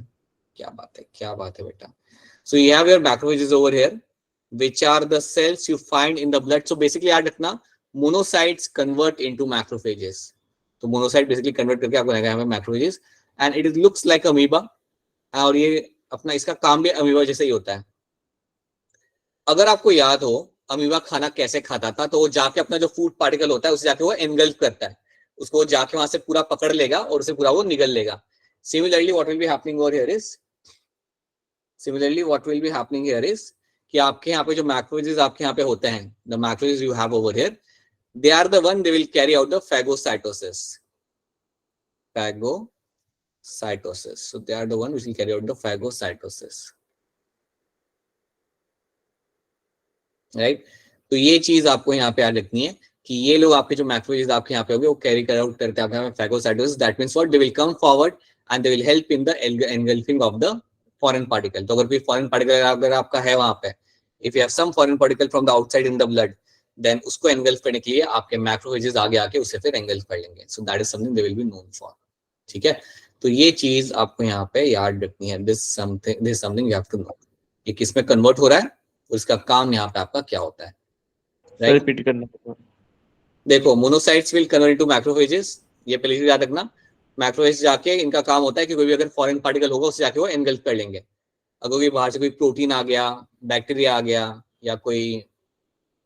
क्या बात है, क्या बात है बेटा. So you have your macrophages over here, which are the cells you find in the blood. So basically याद रखना, monocytes convert into macrophages. तो monocyte basically convert करके आपको यहाँ पे macrophages, and it looks like amoeba. और ये अपना इसका काम भी अमीबा जैसे ही होता है. अगर आपको याद हो अमीबा खाना कैसे खाता था, तो वो जाके अपना जो फूड पार्टिकल होता है उसे जाके वो एनगल्फ करता है, उसको जाके वहां से पूरा पकड़ लेगा और उसे पूरा वो निगल लेगा. Similarly, what will be happening over here is कि आपके यहाँ पे जो मैक्रोफेजेस आपके यहाँ पे होते हैं, the macrophages you have over here, they are the one they will carry out the phagocytosis. So they are the one which will carry out the phagocytosis, right. तो ये चीज आपको यहाँ पे याद रखनी है कि ये लोग आपके जो मैक्रोफेजेस आपके यहाँ पे होंगे वो कैरी आउट करते हैं आपके phagocytosis. That means what? They will come forward and they will help in the engulfing of the foreign particle. तो अगर कोई foreign particle अगर आपका है वहां पे, if you have some foreign particle from the outside in the blood, then उसको engulf करने के लिए आपके मैक्रोफेजेस आगे आके उसे फिर engulf कर लेंगे. So that is something they will be known for. ठीक है, तो ये चीज आपको यहाँ पे याद रखनी है. This is something you have to know. ये किसमें कन्वर्ट हो रहा है, उसका काम यहाँ पे आपका क्या होता है, right? रिपीट करना. देखो, monocytes will convert into macrophages. ये पहले से याद रखना. मैक्रोफेज जाके इनका काम होता है कि कोई भी अगर फॉरेन पार्टिकल होगा उसे जाके वो एनगल्फ कर लेंगे. अगर कोई बाहर से कोई प्रोटीन आ गया, बैक्टीरिया आ गया या कोई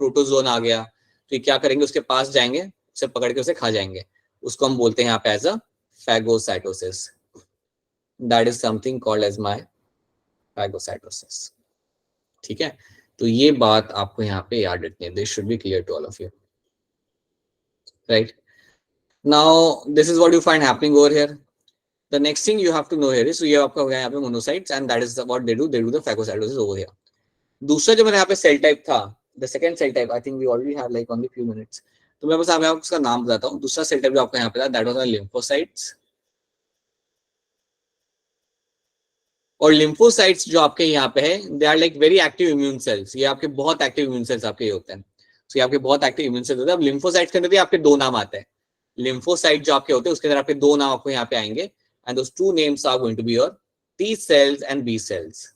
प्रोटोजोन आ गया, तो ये क्या करेंगे, उसके पास जाएंगे, उसे पकड़ के उसे खा जाएंगे. उसको हम बोलते हैं यहाँ पे as a phagocytosis. That is something called as my phagocytosis. ठीक है, तो ये बात आपको यहाँ पे याद रखनी है. This should be clear to all of you, right. Now this is what you find happening over here. The next thing you have to know here is, so ये आपका हो गया यहाँ पे monocytes, and that is what they do the phagocytosis over here. दूसरा जो मेरे यहाँ पे सेल टाइप था, the second cell type, I think we already have like only few minutes, तो मैं बस आपको उसका नाम बताता हूँ. दूसरा सेल टाइप जो आपका यहाँ पे था, that was the lymphocytes. और lymphocytes जो आपके यहाँ पे है, they are like very active immune cells. ये आपके बहुत active immune cells आपके होते हैं. So ये आपके बहुत active immune cells होते हैं. अब lymphocytes के अंदर आपके दो नाम आते हैं. लिम्फोसाइट जो आपके होते हैं उसके अंदर आपके दो नाम आपको यहाँ पे आएंगे, and those two names are going to be your T cells and B cells.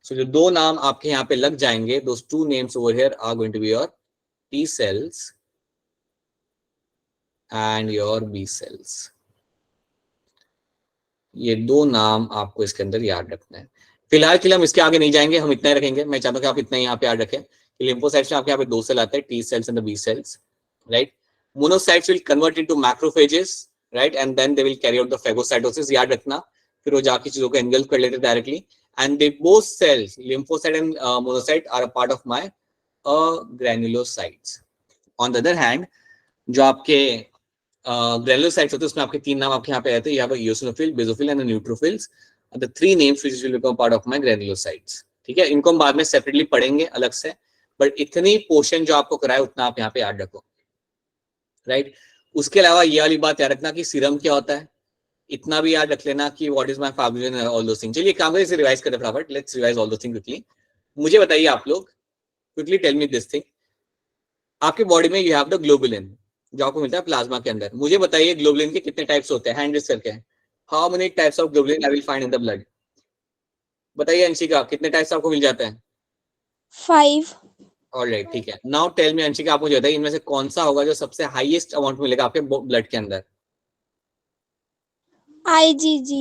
So जो दो नाम आपके यहाँ पे लग जाएंगे, those two names over here are going to be your T cells and your B cells. ये दो नाम आपको इसके अंदर याद रखना है. फिलहाल के लिए हम इसके आगे नहीं जाएंगे, हम इतना ही रखेंगे. मैं चाहता हूँ कि आप इतना ही यहाँ पे याद रखें कि लिम्फोसाइट्स में आपके यहाँ पे दो सेल आते हैं, T cells and the B cells, right. Monocytes will convert into macrophages, right, and then they will carry out the phagocytosis. याद रखना, फिर वो जाके चीजों को engulf कर लेते directly, and they both cells, lymphocyte and monocyte, are a part of my granulocytes. On the other hand, जो आपके granulocytes होते हैं उसमें आपके तीन नाम आपके यहाँ पे आते हैं. You have a eosinophil, basophil and a neutrophils. The three names which will become part of my granulocytes. ठीक है, इनको हम बाद में सेपरेटली पढ़ेंगे अलग से, बट इतनी पोर्शन जो आपको कराए उतना आप यहाँ पे याद रखो, राइट. उसके अलावा ये वाली बात याद रखना कि सीरम क्या होता है, इतना भी याद रख लेना कि what is my formula and all those things. चलिए काम करें, इसे रिवाइज करते हैं फटाफट. Let's revise all those things quickly. मुझे बताइए आप लोग, quickly tell me this thing. आपके बॉडी में यू हैव द ग्लोबुलिन जो आपको मिलता है प्लाज्मा के अंदर. मुझे बताइए ग्लोबुलिन के कितने टाइप्स होते हैं, हैंड रेज करके. How many types of globulin I will find in the blood. बताइए अंशिका, कितने टाइप्स आपको मिल जाते हैं? 5. ऑलराइट, ठीक है. नाउ टेल मी अंशिका, आप मुझे बताइए इनमें से कौन सा होगा जो सबसे हाईएस्ट अमाउंट मिलेगा आपके ब्लड के अंदर? IgG.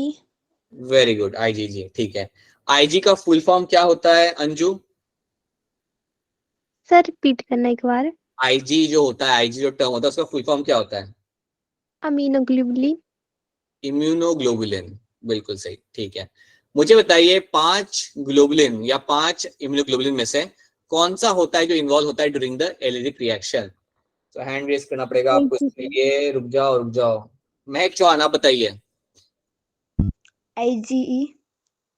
Very good, IgG. ठीक है, आईजी का फुल फॉर्म क्या होता है अंजू? सर रिपीट करना एक बार. आईजी जो होता है, आईजी जो टर्म होता है उसका फुल फॉर्म क्या होता है? अमीनोग्लोबुलिन. इम्यूनोग्लोबुलिन, बिल्कुल सही. ठीक है, मुझे बताइए 5 ग्लोबुलिन या 5 इम्यूनोग्लोबुलिन में से कौन सा होता है जो इन्वॉल्व होता है ड्यूरिंग द एलर्जिक रिएक्शन? तो हैंड रेज करना पड़ेगा आपको इसके लिए. रुक जाओ. महक चौहान, आप बताइए. IgE.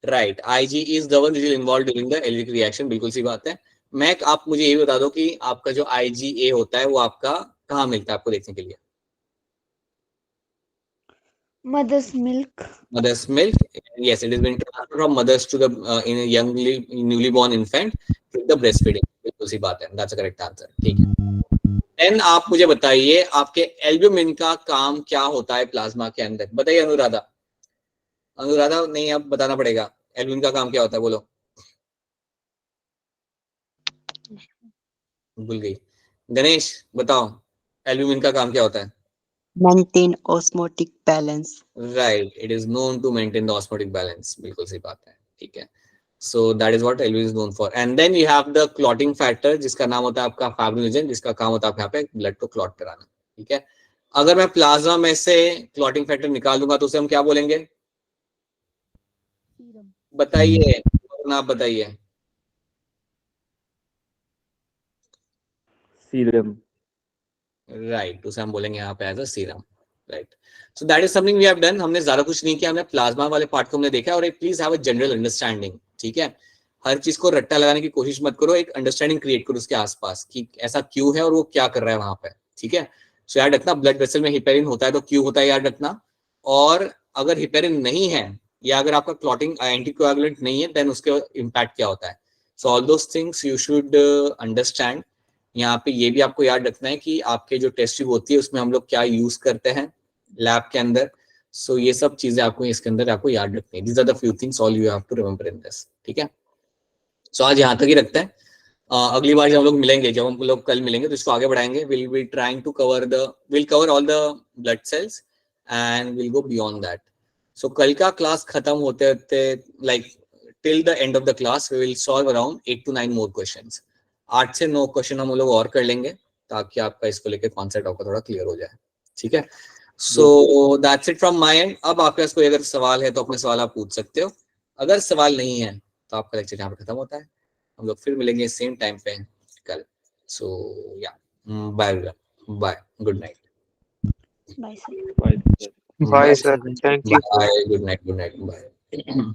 Right, IG is the one which will involve during the allergic reaction. बिल्कुल सी बात है. महक, आप मुझे ये बता दो कि आपका जो आईजीए होता है वो आपका कहाँ मिलता है आपको देखने के लिए? Mother's milk. Mother's milk. Yes, it has been transferred from mothers to the in a newly born infant to the breastfeeding. बिल्कुल सी बात है. That's a correct answer. ठीक है. Then आप मुझे बताइए आपके एल्ब्यूमिन का काम क्या होता है प्लाज्मा के अंदर? बताइए अनुराधा. अनुराधा नहीं, अब बताना पड़ेगा. एल्ब्यूमिन का काम क्या होता है, बोलो. भूल गई. गणेश बताओ, एल्ब्यूमिन का काम क्या होता है? Maintain osmotic balance. Right, it is known to maintain the osmotic balance. बिल्कुल सही बात है. ठीक है, so that is what albumin is known for. And then you have the clotting factor जिसका नाम होता है आपका फाइब्रिनोजन, जिसका काम होता है यहाँ पे ब्लड को क्लॉट कराना. ठीक है, अगर मैं प्लाज्मा में से क्लॉटिंग फैक्टर निकाल दूंगा तो उसे हम क्या बोलेंगे? बताइए, आप बताइए. सीरम. राइट, उसे हम बोलेंगे यहाँ पे as a serum. Right, so that is something we have done. हमने ज्यादा कुछ नहीं किया, हमने प्लाज्मा वाले पार्ट को हमने देखा. और एक please have a general understanding. ठीक है, हर चीज को रट्टा लगाने की कोशिश मत करो, एक अंडरस्टैंडिंग क्रिएट करो उसके आसपास कि ऐसा क्यों है और वो क्या कर रहा है वहां पे. ठीक है, सो याद रखना ब्लड वेसल में हिपेरिन होता है तो क्यों होता है याद रखना. और अगर हिपेरिन नहीं है या अगर आपका क्लॉटिंग एंटीकोएगुलेंट नहीं है देन उसके इम्पैक्ट क्या होता है. So all those things you should understand. यहाँ पे ये भी आपको याद रखना है कि आपके जो टेस्ट ट्यूब होती है उसमें हम लोग क्या यूज करते हैं लैब के अंदर. सो ये सब चीजें आपको इसके अंदर आपको याद रखनी है. These are the few things all you have to remember in this. ठीक है, सो आज यहाँ तक ही रखते हैं. अगली बार जब हम लोग मिलेंगे, जब हम लोग कल मिलेंगे तो इसको आगे बढ़ाएंगे. Will be trying to cover all the blood cells and will go beyond that. So कल का क्लास खत्म होते होते like till the end of the class we will solve around 8 to 9 more questions. 8 से 9 क्वेश्चन हम लोग और कर लेंगे ताकि आपका इसको लेकर कॉन्सेप्ट आपका थोड़ा क्लियर हो जाए. ठीक है, so that's it from my and. अब आपके पास कोई अगर सवाल है तो अपने सवाल आप पूछ सकते हो. अगर सवाल नहीं है तो आपका लेक्चर यहाँ पे खत्म होता है. हम लोग फिर मिलेंगे सेम टाइम पे कल. So yeah bye bye, good night. Bye, sir. Bye. Bye, sir. Thank you. Bye, good night, bye.